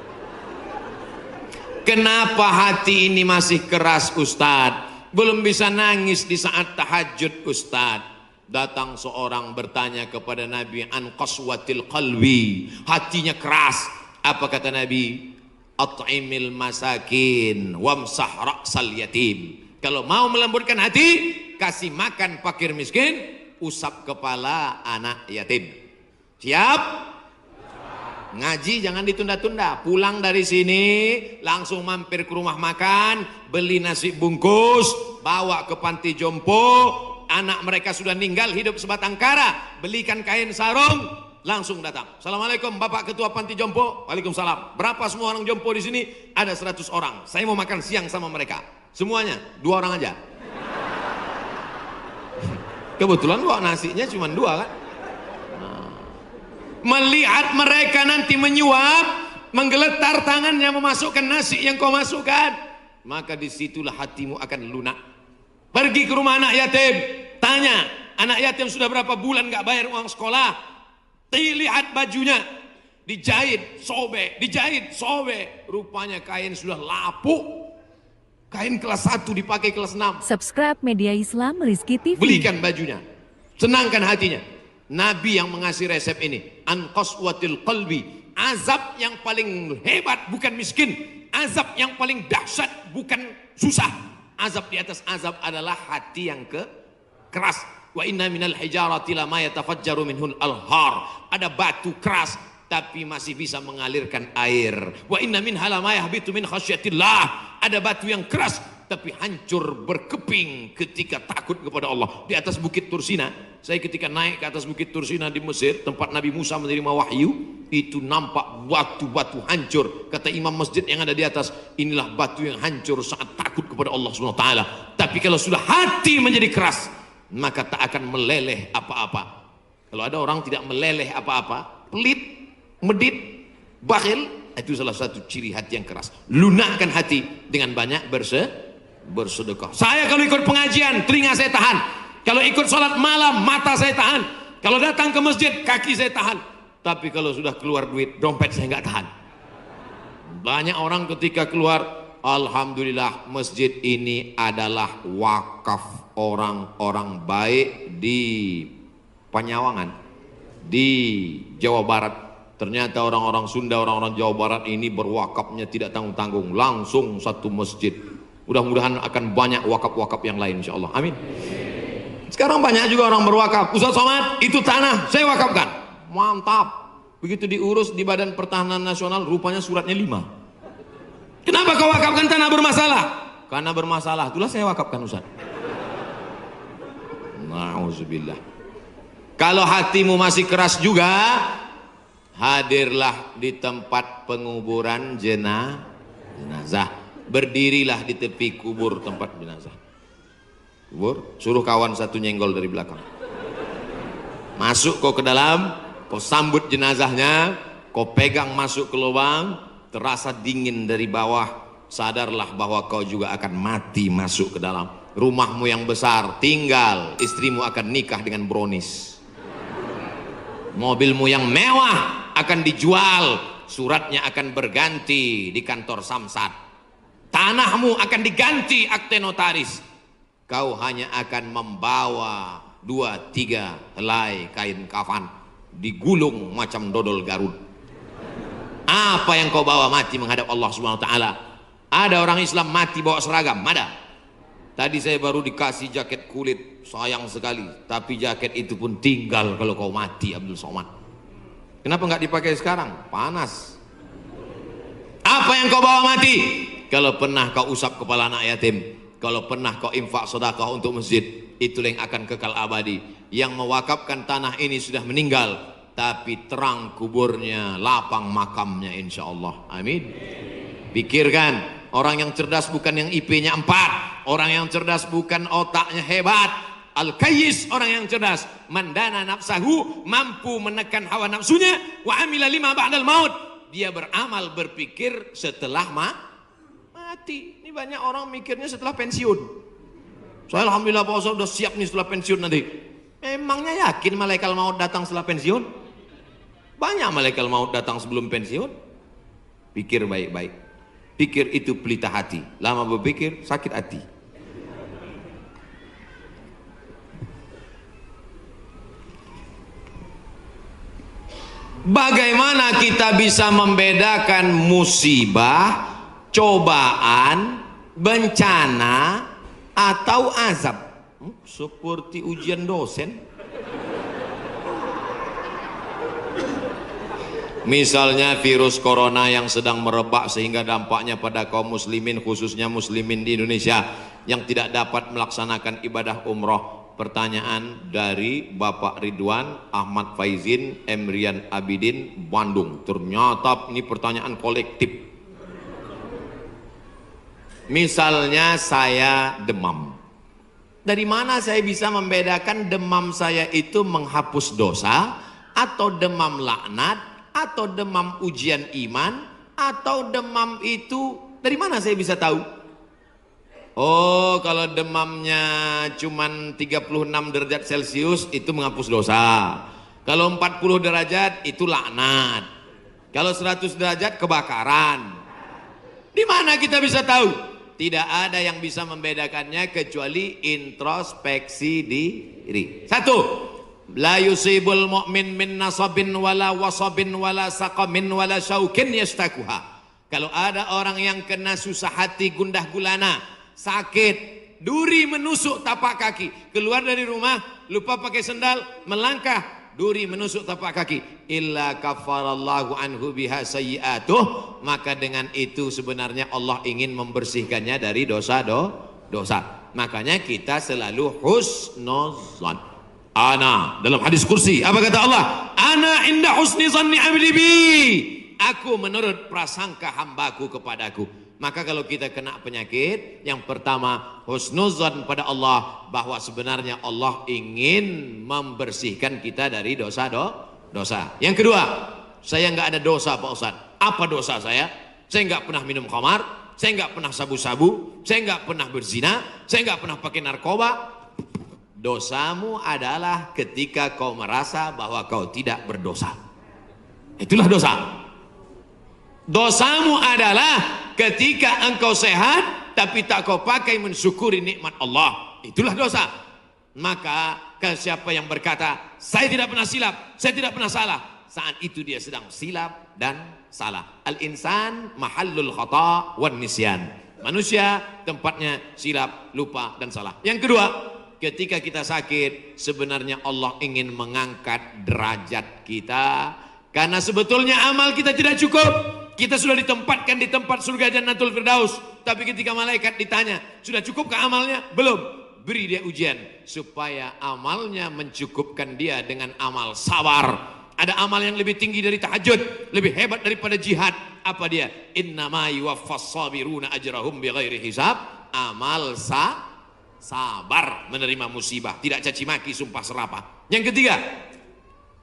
Kenapa hati ini masih keras Ustaz? Belum bisa nangis di saat tahajud Ustaz. Datang seorang bertanya kepada Nabi an qaswatil qalbi. Hatinya keras. Apa kata Nabi? At'imil masakin wamsah ra'sal yatim. Kalau mau melembutkan hati, kasih makan fakir miskin, usap kepala anak yatim. Siap? Ngaji jangan ditunda-tunda. Pulang dari sini langsung mampir ke rumah makan, beli nasi bungkus, bawa ke panti jompo. Anak mereka sudah meninggal, hidup sebatang kara, belikan kain sarung, langsung datang. Assalamualaikum Bapak Ketua Panti Jompo. Waalaikumsalam. Berapa semua orang jompo di sini? Ada 100 orang. Saya mau makan siang sama mereka. Semuanya 2 orang aja. Kebetulan bawa nasinya cuma 2 kan. Melihat mereka nanti menyuap, menggeletar tangannya memasukkan nasi yang kau masukkan, maka disitulah hatimu akan lunak. Pergi ke rumah anak yatim, tanya, anak yatim sudah berapa bulan gak bayar uang sekolah. Lihat bajunya, dijahit, sobek, rupanya kain sudah lapuk. Kain kelas 1 dipakai kelas 6. Subscribe media Islam Rizky TV. Belikan bajunya, senangkan hatinya. Nabi yang mengasih resep ini, an qaswatil qalbi, azab yang paling hebat bukan miskin, azab yang paling dahsyat bukan susah. Azab di atas azab adalah hati yang keras. Wa inna minal hijarati lama yatafajjaru minhul alhar. Ada batu keras tapi masih bisa mengalirkan air. Wa inna minha lama yahbitu min khasyatillah. Ada batu yang keras tapi hancur berkeping ketika takut kepada Allah. Di atas bukit Tursina, saya ketika naik ke atas bukit Tursina di Mesir, tempat Nabi Musa menerima wahyu, itu nampak batu-batu hancur. Kata imam masjid yang ada di atas, inilah batu yang hancur saat takut kepada Allah SWT. Tapi kalau sudah hati menjadi keras, maka tak akan meleleh apa-apa. Kalau ada orang tidak meleleh apa-apa, pelit, medit, bakhil, itu salah satu ciri hati yang keras. Lunakkan hati dengan banyak bersedekah. Saya kalau ikut pengajian, telinga saya tahan. Kalau ikut sholat malam, mata saya tahan. Kalau datang ke masjid, kaki saya tahan. Tapi kalau sudah keluar duit, dompet saya nggak tahan. Banyak orang ketika keluar, alhamdulillah masjid ini adalah wakaf orang-orang baik di Panyawangan, di Jawa Barat. Ternyata orang-orang Sunda, orang-orang Jawa Barat ini berwakafnya tidak tanggung-tanggung, langsung satu masjid. Mudah-mudahan akan banyak wakaf-wakaf yang lain insyaallah. Amin. Sekarang banyak juga orang berwakaf. Ustaz Somad, itu tanah saya wakafkan. Mantap. Begitu diurus di Badan Pertahanan Nasional, rupanya suratnya 5. Kenapa kau wakafkan tanah bermasalah? Karena bermasalah, itulah saya wakafkan Ustaz. Nauzubillah. Kalau hatimu masih keras juga, hadirlah di tempat penguburan jenazah. Berdirilah di tepi kubur tempat jenazah. Kubur, suruh kawan satu nyenggol dari belakang. Masuk kau ke dalam, kau sambut jenazahnya, kau pegang masuk ke lubang, terasa dingin dari bawah, sadarlah bahwa kau juga akan mati masuk ke dalam. Rumahmu yang besar tinggal, istrimu akan nikah dengan brownies. Mobilmu yang mewah akan dijual, suratnya akan berganti di kantor Samsat. Tanahmu akan diganti akte notaris. Kau hanya akan membawa 2-3 helai kain kafan, digulung macam dodol Garut. Apa yang kau bawa mati menghadap Allah SWT? Ada orang Islam mati bawa seragam? Ada. Tadi saya baru dikasih jaket kulit, sayang sekali. Tapi jaket itu pun tinggal kalau kau mati, Abdul Somad. Kenapa nggak dipakai sekarang? Panas. Apa yang kau bawa mati? Kalau pernah kau usap kepala anak yatim, kalau pernah kau infak sedekah untuk masjid, itulah yang akan kekal abadi. Yang mewakafkan tanah ini sudah meninggal, tapi terang kuburnya, lapang makamnya insya Allah. Amin. Pikirkan, orang yang cerdas bukan yang IP-nya 4, orang yang cerdas bukan otaknya hebat. Al-Kayyis, orang yang cerdas, mandana nafsahu, mampu menekan hawa nafsunya, wa amila lima ba'dal maut, dia beramal berpikir setelah mati. Ini banyak orang mikirnya setelah pensiun. Saya alhamdulillah Pak Ustaz udah siap nih setelah pensiun nanti. Emangnya yakin malaikat maut datang setelah pensiun? Banyak malaikat maut datang sebelum pensiun. Pikir baik-baik. Pikir itu pelita hati. Lama berpikir sakit hati. Bagaimana kita bisa membedakan musibah, cobaan, bencana, atau azab? Seperti ujian dosen. Misalnya virus corona yang sedang merebak sehingga dampaknya pada kaum muslimin, khususnya muslimin di Indonesia yang tidak dapat melaksanakan ibadah umroh. Pertanyaan dari Bapak Ridwan Ahmad Faizin Emrian Abidin Bandung. Ternyata ini pertanyaan kolektif. Misalnya saya demam, Dari mana saya bisa membedakan demam saya itu menghapus dosa, atau demam laknat, atau demam ujian iman, atau demam itu dari mana saya bisa tahu? Oh, kalau demamnya cuman 36 derajat Celcius itu menghapus dosa. Kalau 40 derajat itu laknat. Kalau 100 derajat kebakaran. Di mana kita bisa tahu? Tidak ada yang bisa membedakannya kecuali introspeksi diri. Satu, la yusibul mu'min min nasabin wala wasabin wala saqamin wala syaukin yastakuha. Kalau ada orang yang kena susah hati, gundah gulana, sakit, duri menusuk tapak kaki, keluar dari rumah, lupa pakai sendal, melangkah, duri menusuk tapak kaki, illa kafarallahu anhu biha sayyi'atuh, maka dengan itu sebenarnya Allah ingin membersihkannya dari dosa. Makanya kita selalu husnuzan. Ana dalam hadis kursi apa kata Allah? Ana inda husni zanni abdi bi. Aku menurut prasangka hambaku kepadaku. Maka kalau kita kena penyakit, yang pertama husnuzan pada Allah, bahwa sebenarnya Allah ingin membersihkan kita dari dosa. Yang kedua, saya nggak ada dosa Pak Ustaz. Apa dosa saya? Saya nggak pernah minum khamar, saya nggak pernah sabu-sabu, saya nggak pernah berzina, saya nggak pernah pakai narkoba. Dosamu adalah ketika kau merasa bahwa kau tidak berdosa. Itulah dosa. Dosamu adalah ketika engkau sehat tapi tak kau pakai mensyukuri nikmat Allah. Itulah dosa. Maka siapa yang berkata saya tidak pernah silap, saya tidak pernah salah, saat itu dia sedang silap dan salah. Al-insan mahallul khata' wan nisyan. Manusia tempatnya silap, lupa dan salah. Yang kedua, ketika kita sakit, sebenarnya Allah ingin mengangkat derajat kita, karena sebetulnya amal kita tidak cukup. Kita sudah ditempatkan di tempat surga Jannatul Firdaus, tapi ketika malaikat ditanya, sudah cukupkah amalnya? Belum. Beri dia ujian supaya amalnya mencukupkan dia dengan amal sabar. Ada amal yang lebih tinggi dari tahajud, lebih hebat daripada jihad. Apa dia? Innama yuwaffas sabiruna ajrahum bighairi hisab. Amal sabar, menerima musibah, tidak caci maki, sumpah serapah. Yang ketiga,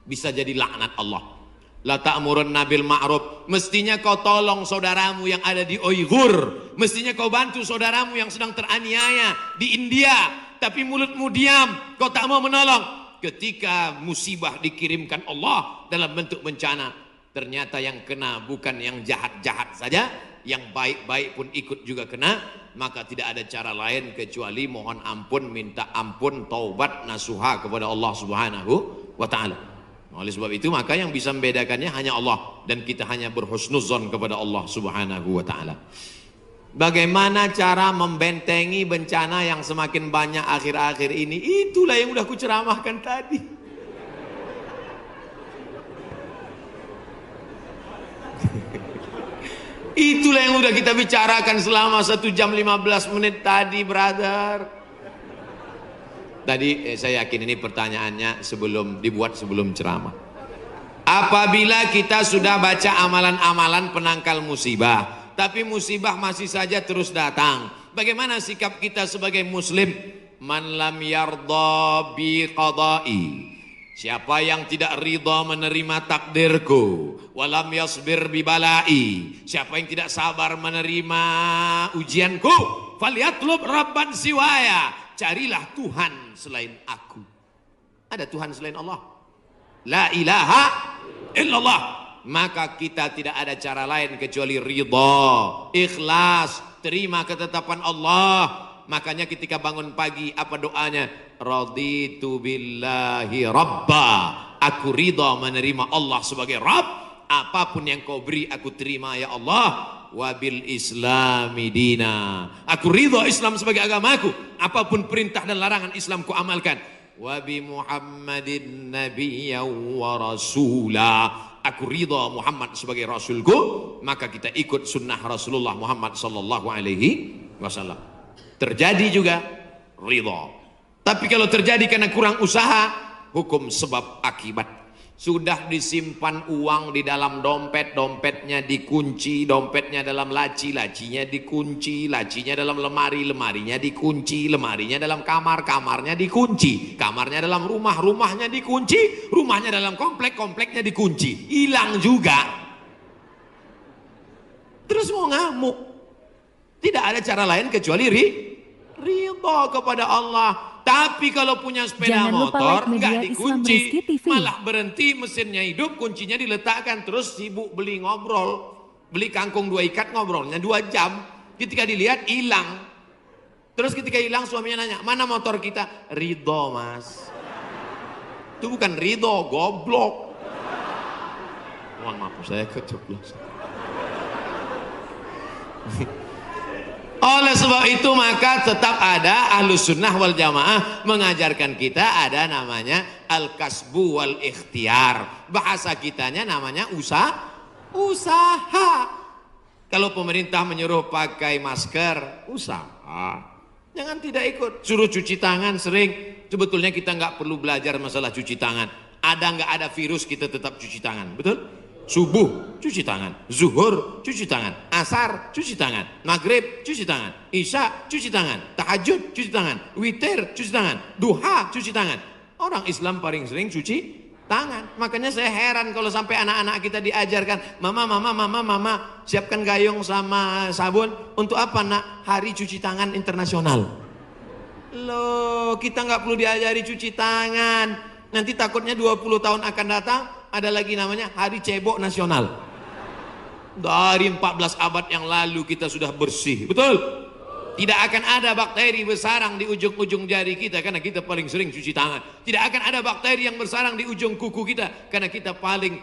bisa jadi laknat Allah. La ta'murunna bil ma'ruf, mestinya kau tolong saudaramu yang ada di Uighur, mestinya kau bantu saudaramu yang sedang teraniaya di India, tapi mulutmu diam, kau tak mau menolong. Ketika musibah dikirimkan Allah dalam bentuk bencana, ternyata yang kena bukan yang jahat-jahat saja, yang baik-baik pun ikut juga kena. Maka tidak ada cara lain kecuali mohon ampun, minta ampun, taubat, nasuha kepada Allah Subhanahu wa ta'ala. Oleh sebab itu maka yang bisa membedakannya hanya Allah, dan kita hanya berhusnuzon kepada Allah Subhanahu wa ta'ala. Bagaimana cara membentengi bencana yang semakin banyak akhir-akhir ini? Itulah yang udah kuceramahkan tadi. Itulah yang udah kita bicarakan selama 1 jam 15 menit tadi, brother. Tadi saya yakin ini pertanyaannya dibuat sebelum ceramah. Apabila kita sudah baca amalan-amalan penangkal musibah, tapi musibah masih saja terus datang, bagaimana sikap kita sebagai muslim? Man lam yardha bi qada'i, siapa yang tidak ridha menerima takdirku, walam yasbir bi balai, siapa yang tidak sabar menerima ujianku, falyatlub rabban siwaya, carilah Tuhan selain aku. Ada Tuhan selain Allah? La ilaha illallah. Maka kita tidak ada cara lain kecuali ridha, ikhlas, terima ketetapan Allah. Makanya ketika bangun pagi apa doanya? Raditu billahi rabba, aku ridha menerima Allah sebagai Rabb. Apapun yang kau beri aku terima ya Allah. Wabil islami dina, aku ridha Islam sebagai agamaku. Apapun perintah dan larangan Islam ku amalkan. Wabi Muhammadin nabiyya wa rasula, aku ridha Muhammad sebagai rasulku. Maka kita ikut sunnah Rasulullah Muhammad sallallahu alaihi wasallam. Terjadi juga ridha. Tapi kalau terjadi karena kurang usaha, hukum sebab akibat. Sudah disimpan uang di dalam dompet, dompetnya dikunci, dompetnya dalam laci, lacinya dikunci, lacinya dalam lemari, lemarinya dikunci, lemarinya dalam kamar, kamarnya dikunci, kamarnya dalam rumah, rumahnya dikunci, rumahnya dalam komplek, kompleknya dikunci. Hilang juga. Terus mau ngamuk. Tidak ada cara lain kecuali ridho kepada Allah. Tapi kalau punya sepeda motor nggak dikunci, malah berhenti mesinnya hidup, kuncinya diletakkan, terus sibuk beli ngobrol, beli kangkung 2 ikat, ngobrolnya 2 jam. Ketika dilihat hilang. Terus ketika hilang suaminya nanya, mana motor kita? Ridho mas. Itu bukan ridho, goblok. Mohon maaf saya keceplosan. Oleh sebab itu maka tetap ada Ahlus Sunnah wal Jamaah mengajarkan kita ada namanya al-kasbu wal ikhtiar. Bahasa kitanya namanya usaha. Kalau pemerintah menyuruh pakai masker, usaha. Jangan tidak ikut. Suruh cuci tangan sering. Sebetulnya kita nggak perlu belajar masalah cuci tangan. Ada nggak ada virus kita tetap cuci tangan, betul? Subuh cuci tangan, zuhur cuci tangan, asar cuci tangan, maghrib cuci tangan, isya cuci tangan, tahajud cuci tangan, witir cuci tangan, duha cuci tangan. Orang Islam paling sering cuci tangan. Makanya saya heran kalau sampai anak-anak kita diajarkan, mama siapkan gayung sama sabun. Untuk apa nak? Hari cuci tangan internasional. Loh, kita nggak perlu diajari cuci tangan. Nanti takutnya 20 tahun akan datang ada lagi namanya Hari Cebok Nasional. Dari 14 abad yang lalu kita sudah bersih, betul? Tidak akan ada bakteri bersarang di ujung-ujung jari kita karena kita paling sering cuci tangan. Tidak akan ada bakteri yang bersarang di ujung kuku kita karena kita paling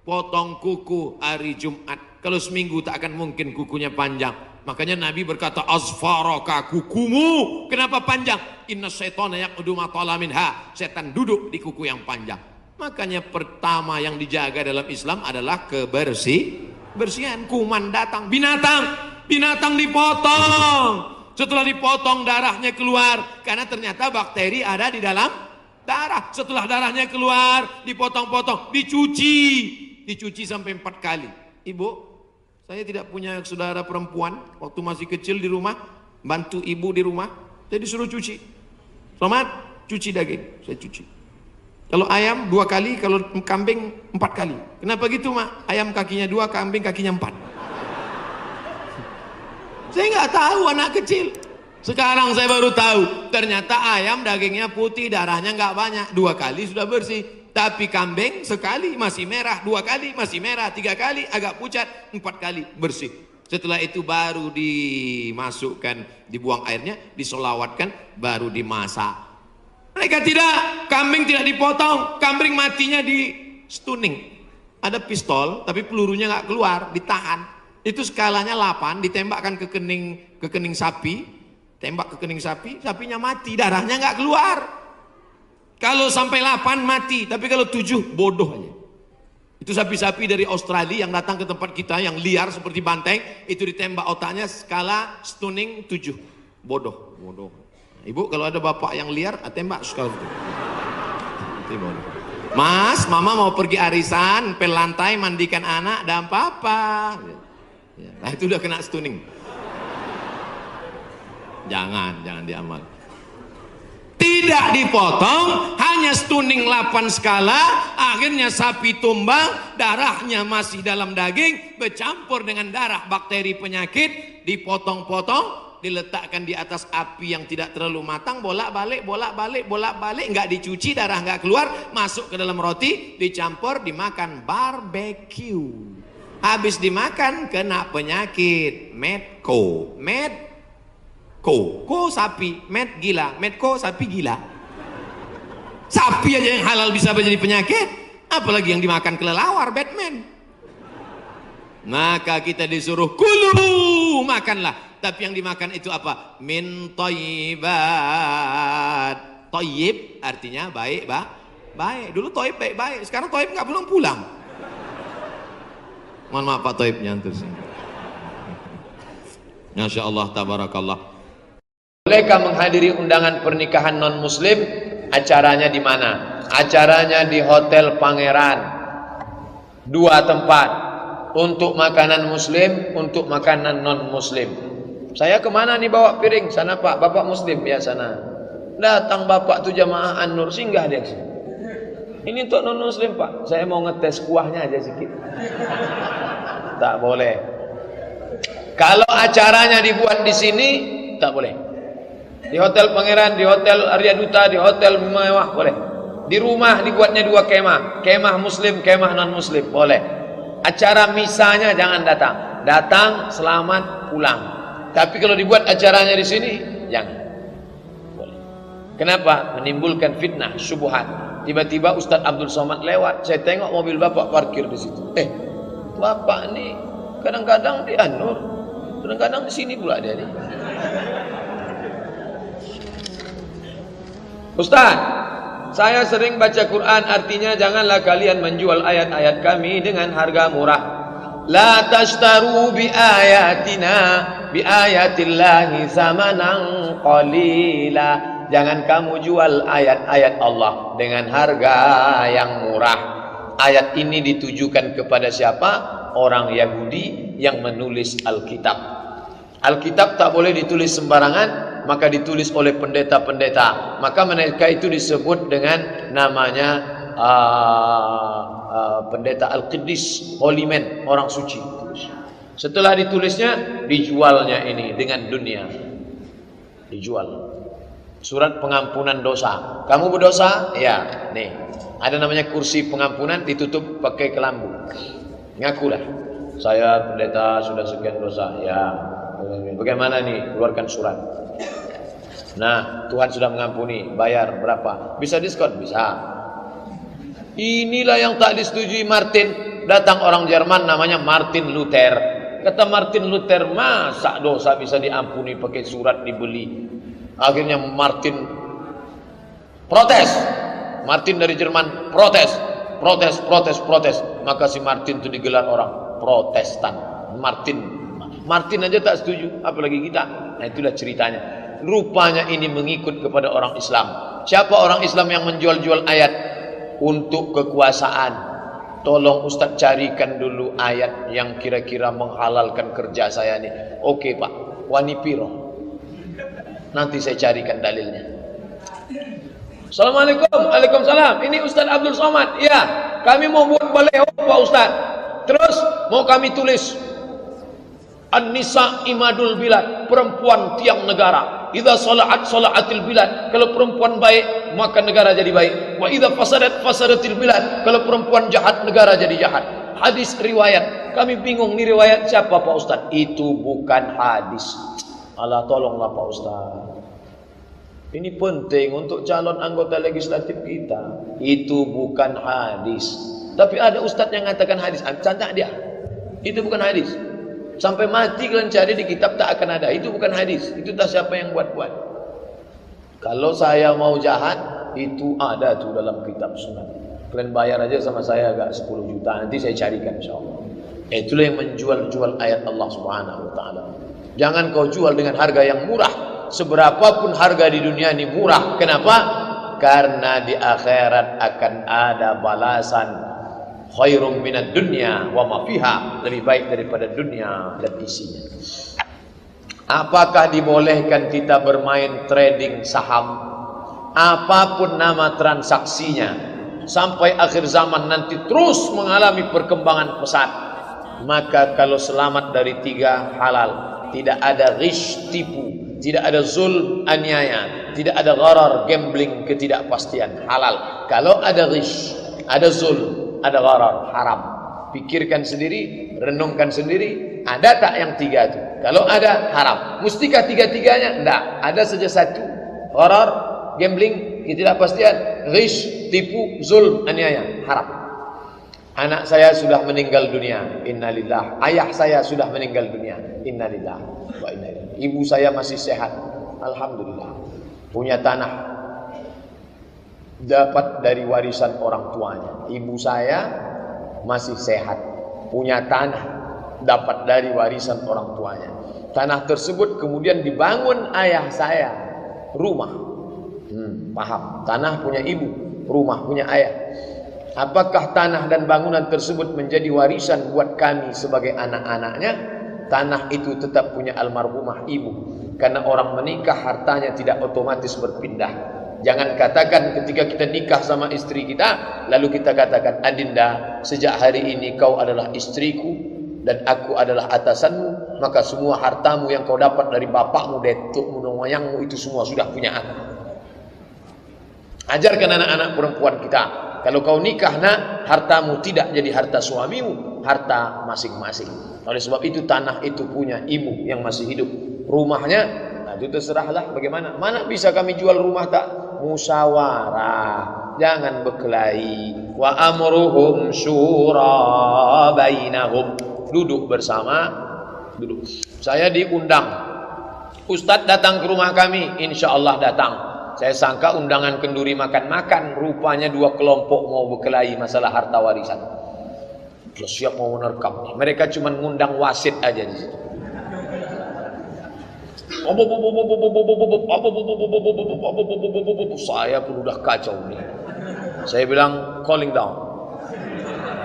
potong kuku hari Jumat. Kalau seminggu tak akan mungkin kukunya panjang. Makanya Nabi berkata, asfaraka kukumu. Kenapa panjang? Inna syaitana yaqudu ma tala minha. Setan duduk di kuku yang panjang. Makanya pertama yang dijaga dalam Islam adalah kebersihan. Kuman datang, binatang dipotong. Setelah dipotong darahnya keluar karena ternyata bakteri ada di dalam darah. Setelah darahnya keluar dipotong-potong, dicuci sampai 4 kali. Ibu, saya tidak punya saudara perempuan. Waktu masih kecil di rumah bantu ibu di rumah, saya disuruh cuci. Selamat cuci daging, saya cuci. Kalau ayam 2 kali, kalau kambing 4 kali. Kenapa gitu mak? Ayam kakinya 2, kambing kakinya 4. Saya nggak tahu anak kecil. Sekarang saya baru tahu. Ternyata ayam dagingnya putih, darahnya nggak banyak. 2 kali sudah bersih. Tapi kambing sekali masih merah, 2 kali masih merah, 3 kali agak pucat, 4 kali bersih. Setelah itu baru dimasukkan, dibuang airnya, disolawatkan, baru dimasak. Mereka tidak, kambing tidak dipotong, kambing matinya di stunning. Ada pistol, tapi pelurunya nggak keluar, ditahan. Itu skalanya 8, ditembakkan ke kening sapi, tembak ke kening sapi, sapinya mati, darahnya nggak keluar. Kalau sampai 8 mati, tapi kalau 7 bodoh aja. Itu sapi-sapi dari Australia yang datang ke tempat kita yang liar seperti banteng, itu ditembak otaknya skala stunning 7. Bodoh. Ibu kalau ada bapak yang liar, tembak skala itu. Mas, mama mau pergi arisan, pel lantai, mandikan anak, dan papa. Nah itu udah kena stunning. Jangan diamal. Tidak dipotong, hanya stunning 8 skala, akhirnya sapi tumbang, darahnya masih dalam daging, bercampur dengan darah bakteri penyakit, dipotong-potong, diletakkan di atas api yang tidak terlalu matang, bolak-balik, nggak dicuci, darah nggak keluar, masuk ke dalam roti, dicampur, dimakan, barbecue. Habis dimakan, kena penyakit, medco, Ko sapi, gila, medco sapi gila. Sapi aja yang halal bisa menjadi penyakit, apalagi yang dimakan kelelawar, Batman. Maka kita disuruh kulu, makanlah. Tapi yang dimakan itu apa? Min thayyibat. Thayyib artinya baik, baik. Dulu thayyib baik, sekarang thayyib nggak pulang. Mohon maaf Pak Thayyib nyantur sini. Masya Allah, tabarakallah. Bolehkah menghadiri undangan pernikahan non muslim? Acaranya di mana? acaranya di Hotel Pangeran, 2 tempat, untuk makanan muslim, untuk makanan non muslim. Saya kemana nih bawa piring? Sana Pak, Bapak muslim ya sana. Datang Bapak tuh jamaah An-Nur, singgah dia sini. Ini untuk non muslim Pak, saya mau ngetes kuahnya aja sedikit. Tak boleh. Kalau acaranya dibuat di sini, tak boleh. Di Hotel Pangeran, di Hotel Arya Duta, di hotel mewah boleh. Di rumah dibuatnya 2 kemah, kemah muslim, kemah non muslim boleh. Acara misanya jangan datang. Datang selamat pulang. Tapi kalau dibuat acaranya di sini jangan. Boleh. Kenapa? Menimbulkan fitnah, syubhat. Tiba-tiba Ustadz Abdul Somad lewat, saya tengok mobil Bapak parkir di situ. Bapak nih kadang-kadang di An-Nur, kadang-kadang di sini pula dia nih. Ustaz, saya sering baca Quran, artinya janganlah kalian menjual ayat-ayat kami dengan harga murah. La tashtaru bi ayatina bi ayatillahi zamanan qalila. Jangan kamu jual ayat-ayat Allah dengan harga yang murah. Ayat ini ditujukan kepada siapa? Orang Yahudi yang menulis Alkitab. Alkitab tak boleh ditulis sembarangan, maka ditulis oleh pendeta-pendeta. Maka mereka itu disebut dengan namanya pendeta Al-Qiddis, Holy Man, orang suci. Setelah ditulisnya, dijualnya ini dengan dunia. Dijual. Surat pengampunan dosa. Kamu berdosa? Ya, nih. Ada namanya kursi pengampunan, ditutup pakai kelambu. Ngakulah. Saya pendeta sudah sekian dosa. Ya. Bagaimana nih? Keluarkan surat. Nah, Tuhan sudah mengampuni. Bayar berapa? Bisa diskon? Bisa. Inilah yang tak disetujui Martin. Datang orang Jerman namanya Martin Luther. Kata Martin Luther, masa dosa bisa diampuni pakai surat dibeli? Akhirnya Martin protes. Martin dari Jerman protes. Maka si Martin itu digelar orang Protestan. Martin aja tak setuju, apalagi kita. Nah, itulah ceritanya. Rupanya ini mengikut kepada orang Islam. Siapa orang Islam yang menjual-jual ayat untuk kekuasaan? Tolong Ustaz carikan dulu ayat yang kira-kira menghalalkan kerja saya nih. Oke Pak, wani piro? Nanti saya carikan dalilnya. Assalamualaikum. Waalaikumsalam. Ini Ustaz Abdul Somad. Ya, kami mau buat baleho Pak Ustaz. Terus mau kami tulis An-Nisa imadul bilad, perempuan tiang negara. Idza salaatil bilad, kalau perempuan baik maka negara jadi baik. Wa idza fasadatil bilad, kalau perempuan jahat negara jadi jahat. Hadis riwayat. Kami bingung nih riwayat siapa Pak Ustaz? Itu bukan hadis. Allah tolonglah Pak Ustaz. Ini penting untuk calon anggota legislatif kita. Itu bukan hadis. Tapi ada ustaz yang mengatakan hadis. Cantik dia. Itu bukan hadis. Sampai mati kalian cari di kitab tak akan ada. Itu bukan hadis. Itu tak siapa yang buat-buat. Kalau saya mau jahat, itu ada tuh dalam kitab sunnah. Kalian bayar aja sama saya agak 10 juta. Nanti saya carikan insyaallah. Itulah yang menjual-jual ayat Allah Subhanahu wa taala. Jangan kau jual dengan harga yang murah. Seberapapun harga di dunia ini murah. Kenapa? Karena di akhirat akan ada balasan khairum minad dunya wa ma fiha, lebih baik daripada dunia dan isinya. Apakah dibolehkan kita bermain trading saham? Apapun nama transaksinya, sampai akhir zaman nanti terus mengalami perkembangan pesat. Maka kalau selamat dari 3 halal, tidak ada ghish, tipu, tidak ada zulm, aniaya, tidak ada gharar, gambling, ketidakpastian, halal. Kalau ada ghish, ada zulm, ada gharar, haram. Pikirkan sendiri, renungkan sendiri, ada tak yang 3 itu? Kalau ada, haram. Mustikah 3-3-nya? Tidak, ada saja 1. Gharar, gambling, ketidakpastian, ghish, tipu, zulm, aniaya, haram. Anak saya sudah meninggal dunia, innalillah. Ayah saya sudah meninggal dunia, innalillah wa inna ilaihi. Ibu saya masih sehat, alhamdulillah. Punya tanah, dapat dari warisan orang tuanya. Ibu saya masih sehat, punya tanah, dapat dari warisan orang tuanya. Tanah tersebut kemudian dibangun ayah saya rumah. Paham? Tanah punya ibu, rumah punya ayah. Apakah tanah dan bangunan tersebut menjadi warisan buat kami sebagai anak-anaknya? Tanah itu tetap punya almarhumah ibu. Karena orang menikah hartanya tidak otomatis berpindah. Jangan katakan ketika kita nikah sama istri kita, lalu kita katakan, Adinda, sejak hari ini kau adalah istriku dan aku adalah atasanmu, maka semua hartamu yang kau dapat dari bapakmu, datukmu, moyangmu itu semua sudah punya aku. Ajarkan anak-anak perempuan kita, kalau kau nikah nak, hartamu tidak jadi harta suamimu, harta masing-masing. Oleh sebab itu tanah itu punya ibu yang masih hidup. Rumahnya, nah itu terserahlah bagaimana. Mana bisa kami jual rumah tak? Musyawarah, jangan berkelahi. Wa amruhum syura bainahum. Duduk bersama, duduk. Saya diundang, Ustadz datang ke rumah kami, insya Allah datang. Saya sangka undangan kenduri makan-makan, rupanya dua kelompok mau berkelahi masalah harta warisan. Sudah siap mau menerkam. Mereka cuma ngundang wasit aja di situ. Saya pun udah kacau nih. Saya bilang calling down.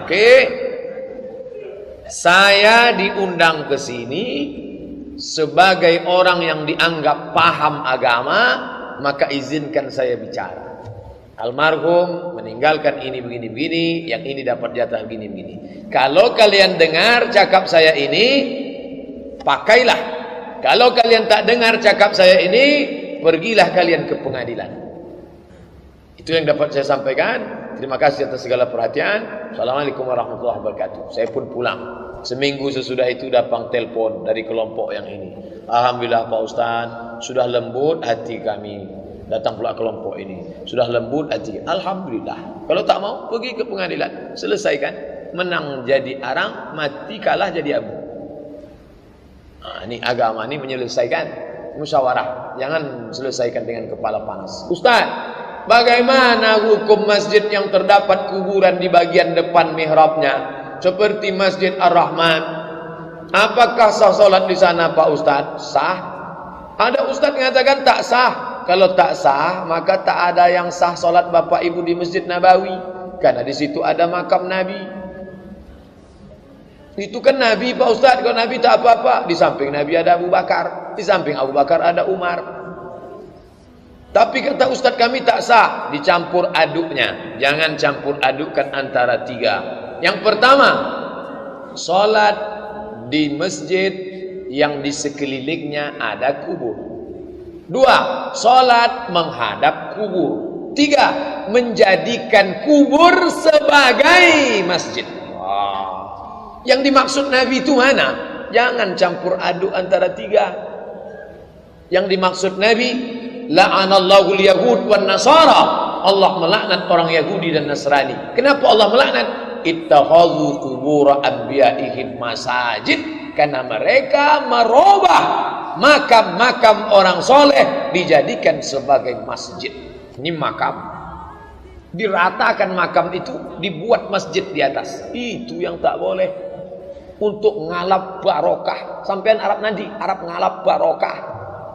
Oke. Saya diundang ke sini sebagai orang yang dianggap paham agama, maka izinkan saya bicara. Almarhum meninggalkan ini begini-begini, yang ini dapat jatah begini-begini. Kalau kalian dengar cakap saya ini, pakailah. Kalau kalian tak dengar cakap saya ini, pergilah kalian ke pengadilan. Itu yang dapat saya sampaikan. Terima kasih atas segala perhatian. Assalamualaikum warahmatullahi wabarakatuh. Saya pun pulang. Seminggu sesudah itu datang telepon dari kelompok yang ini. Alhamdulillah Pak Ustaz, sudah lembut hati kami. Datang pula kelompok ini. Sudah lembut hati. Alhamdulillah. Kalau tak mau, pergi ke pengadilan. Selesaikan. Menang jadi arang, mati kalah jadi abu. Nah, ini agama ini menyelesaikan musyawarah. Jangan selesaikan dengan kepala panas. Ustaz, bagaimana hukum masjid yang terdapat kuburan di bagian depan mihrabnya, seperti Masjid Ar-Rahman? Apakah sah solat di sana Pak Ustaz? Sah. Ada Ustaz mengatakan tak sah. Kalau tak sah, maka tak ada yang sah solat Bapak Ibu di Masjid Nabawi, karena di situ ada makam Nabi. Itu kan Nabi Pak Ustaz. Kalau Nabi tak apa-apa. Di samping Nabi ada Abu Bakar, di samping Abu Bakar ada Umar. Tapi kata Ustaz kami tak sah. Dicampur aduknya. Jangan campur adukkan antara tiga. Yang pertama, solat di masjid yang di sekelilingnya ada kubur. Dua, solat menghadap kubur. Tiga, menjadikan kubur sebagai masjid. Yang dimaksud Nabi itu mana? Jangan campur aduk antara tiga. Yang dimaksud Nabi, la'anallahu al-yahud wan nasara. Allah melaknat orang Yahudi dan Nasrani. Kenapa Allah melaknat? Ittakhadhu qubur anbiya'ihim masajid. Karena mereka merubah makam-makam orang soleh dijadikan sebagai masjid. Ini makam. Diratakan makam itu, dibuat masjid di atas. Itu yang tak boleh. Untuk ngalap barokah. Sampean Arab nanti, Arab ngalap barokah.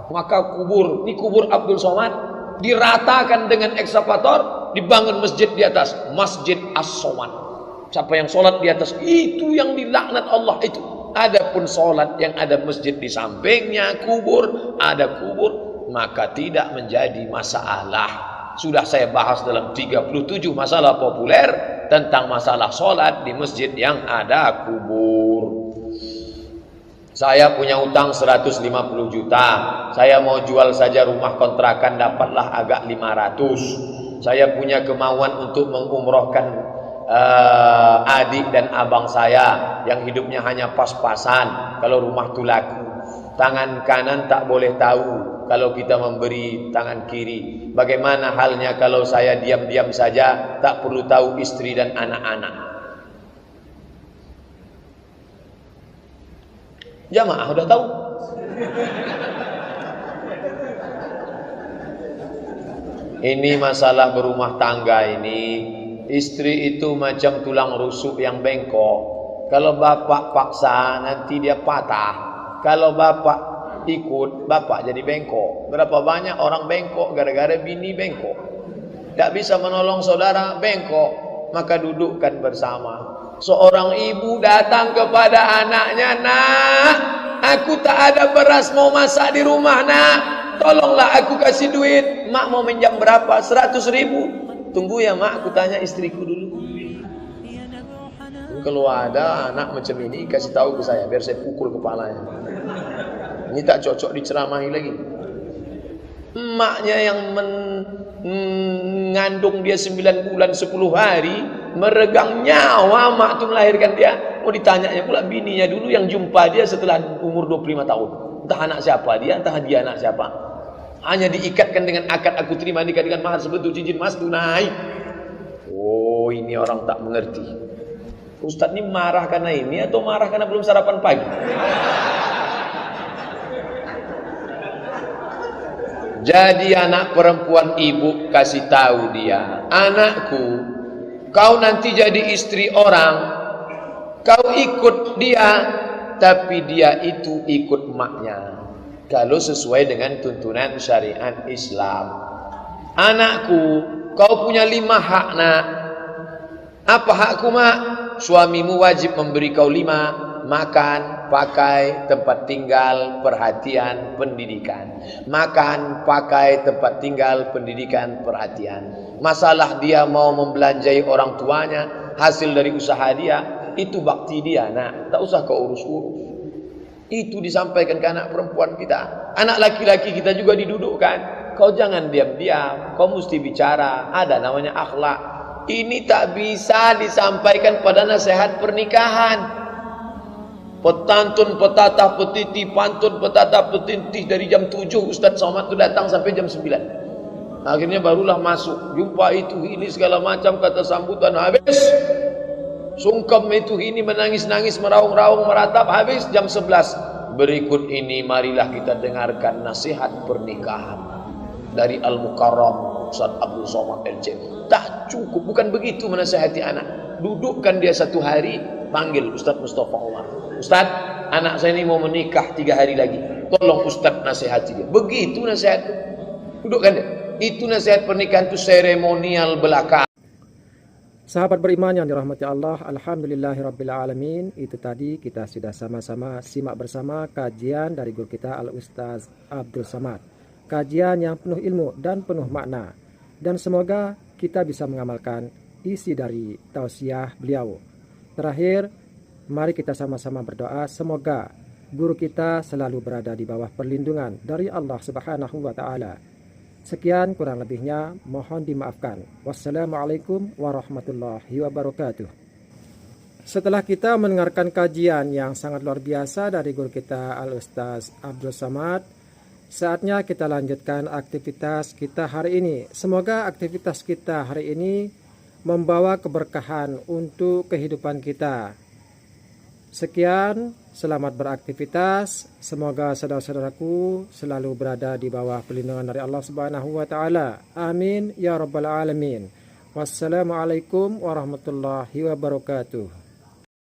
Maka kubur, ini kubur Abdul Somad, diratakan dengan ekskavator, dibangun masjid di atas. Masjid As-Somad. Siapa yang sholat di atas, itu yang dilaknat Allah itu. Adapun sholat yang ada masjid di sampingnya, kubur, ada kubur, maka tidak menjadi masalah. Sudah saya bahas dalam 37 masalah populer tentang masalah sholat di masjid yang ada kubur. Saya punya utang 150 juta. Saya mau jual saja rumah kontrakan, dapatlah agak 500. Saya punya kemauan untuk mengumrohkan adik dan abang saya yang hidupnya hanya pas-pasan. Kalau rumah itu laku, tangan kanan tak boleh tahu kalau kita memberi tangan kiri. Bagaimana halnya kalau saya diam-diam saja, tak perlu tahu istri dan anak-anak? Jamaah udah tahu. Ini masalah berumah tangga ini. Istri itu macam tulang rusuk yang bengkok. Kalau bapak paksa, nanti dia patah. Kalau bapak ikut, bapak jadi bengkok. Berapa banyak orang bengkok gara-gara bini bengkok. tak bisa menolong saudara, bengkok, maka dudukkan bersama. Seorang ibu datang kepada anaknya, "Nak, aku tak ada beras mau masak di rumah, nak. Tolonglah aku kasih duit. Mak mau minjam berapa? 100.000. Tunggu ya mak, aku tanya istriku dulu. Kalau ada anak macam ini, kasih tahu ke saya, biar saya pukul kepalanya. Ini tak cocok diceramahi lagi. Emaknya yang mengandung dia 9 bulan 10 hari, meregang nyawa mak tu melahirkan dia. Mau ditanyanya pula bininya dulu yang jumpa dia setelah umur 25 tahun. Entah anak siapa dia, entah dia anak siapa. Hanya diikatkan dengan akad aku terima nikah dengan mahar sebetul cincin emas tunai. Oh, ini orang tak mengerti. Ustaz ini marah karena ini atau marah karena belum sarapan pagi? Jadi anak perempuan ibu kasih tahu dia, "Anakku, kau nanti jadi istri orang, kau ikut dia, tapi dia itu ikut maknya. Kalau sesuai dengan tuntunan syariat Islam. Anakku, kau punya 5 hak, nak. Apa hakku, mak? Suamimu wajib memberi kau 5. Makan, pakai, tempat tinggal, perhatian, pendidikan. Makan, pakai, tempat tinggal, pendidikan, perhatian. Masalah dia mau membelanjai orang tuanya, hasil dari usaha dia, itu bakti dia, nak. Tak usah kau urus-urus." Itu disampaikan ke anak perempuan kita. Anak laki-laki kita juga didudukkan. Kau jangan diam-diam, kau mesti bicara. Ada namanya akhlak. Ini tak bisa disampaikan pada nasihat pernikahan. Petantun, petatah, petiti, pantun, petatah, petintih dari jam 7 Ustaz Somad itu datang sampai jam 9. Akhirnya barulah masuk. Jumpa itu ini segala macam kata sambutan habis. Sungkem itu ini menangis-nangis, meraung-raung, meratap, habis jam 11. Berikut ini marilah kita dengarkan nasihat pernikahan dari Al-Mukarram Ustaz Abdul Somad LC. Tak cukup, bukan begitu menasihati anak. Dudukkan dia 1 hari, panggil Ustaz Mustafa Umar. "Ustaz, anak saya ini mau menikah 3 hari lagi. Tolong Ustaz nasihati dia." Begitu nasihat. Dudukkan dia. Itu nasihat pernikahan, itu seremonial belaka. Sahabat beriman yang dirahmati Allah, alhamdulillahirrabbilalamin. Itu tadi kita sudah sama-sama simak bersama kajian dari guru kita Al-Ustaz Abdul Somad. Kajian yang penuh ilmu dan penuh makna. Dan semoga kita bisa mengamalkan isi dari tausiah beliau. Terakhir, mari kita sama-sama berdoa semoga guru kita selalu berada di bawah perlindungan dari Allah Subhanahu wa taala. Sekian kurang lebihnya, mohon dimaafkan. Wassalamualaikum warahmatullahi wabarakatuh. Setelah kita mendengarkan kajian yang sangat luar biasa dari guru kita Al-Ustaz Abdul Somad, saatnya kita lanjutkan aktivitas kita hari ini. Semoga aktivitas kita hari ini membawa keberkahan untuk kehidupan kita. Sekian, selamat beraktivitas. Semoga saudara-saudaraku selalu berada di bawah perlindungan dari Allah Subhanahu wa taala. Amin ya rabbal alamin. Wassalamualaikum warahmatullahi wabarakatuh.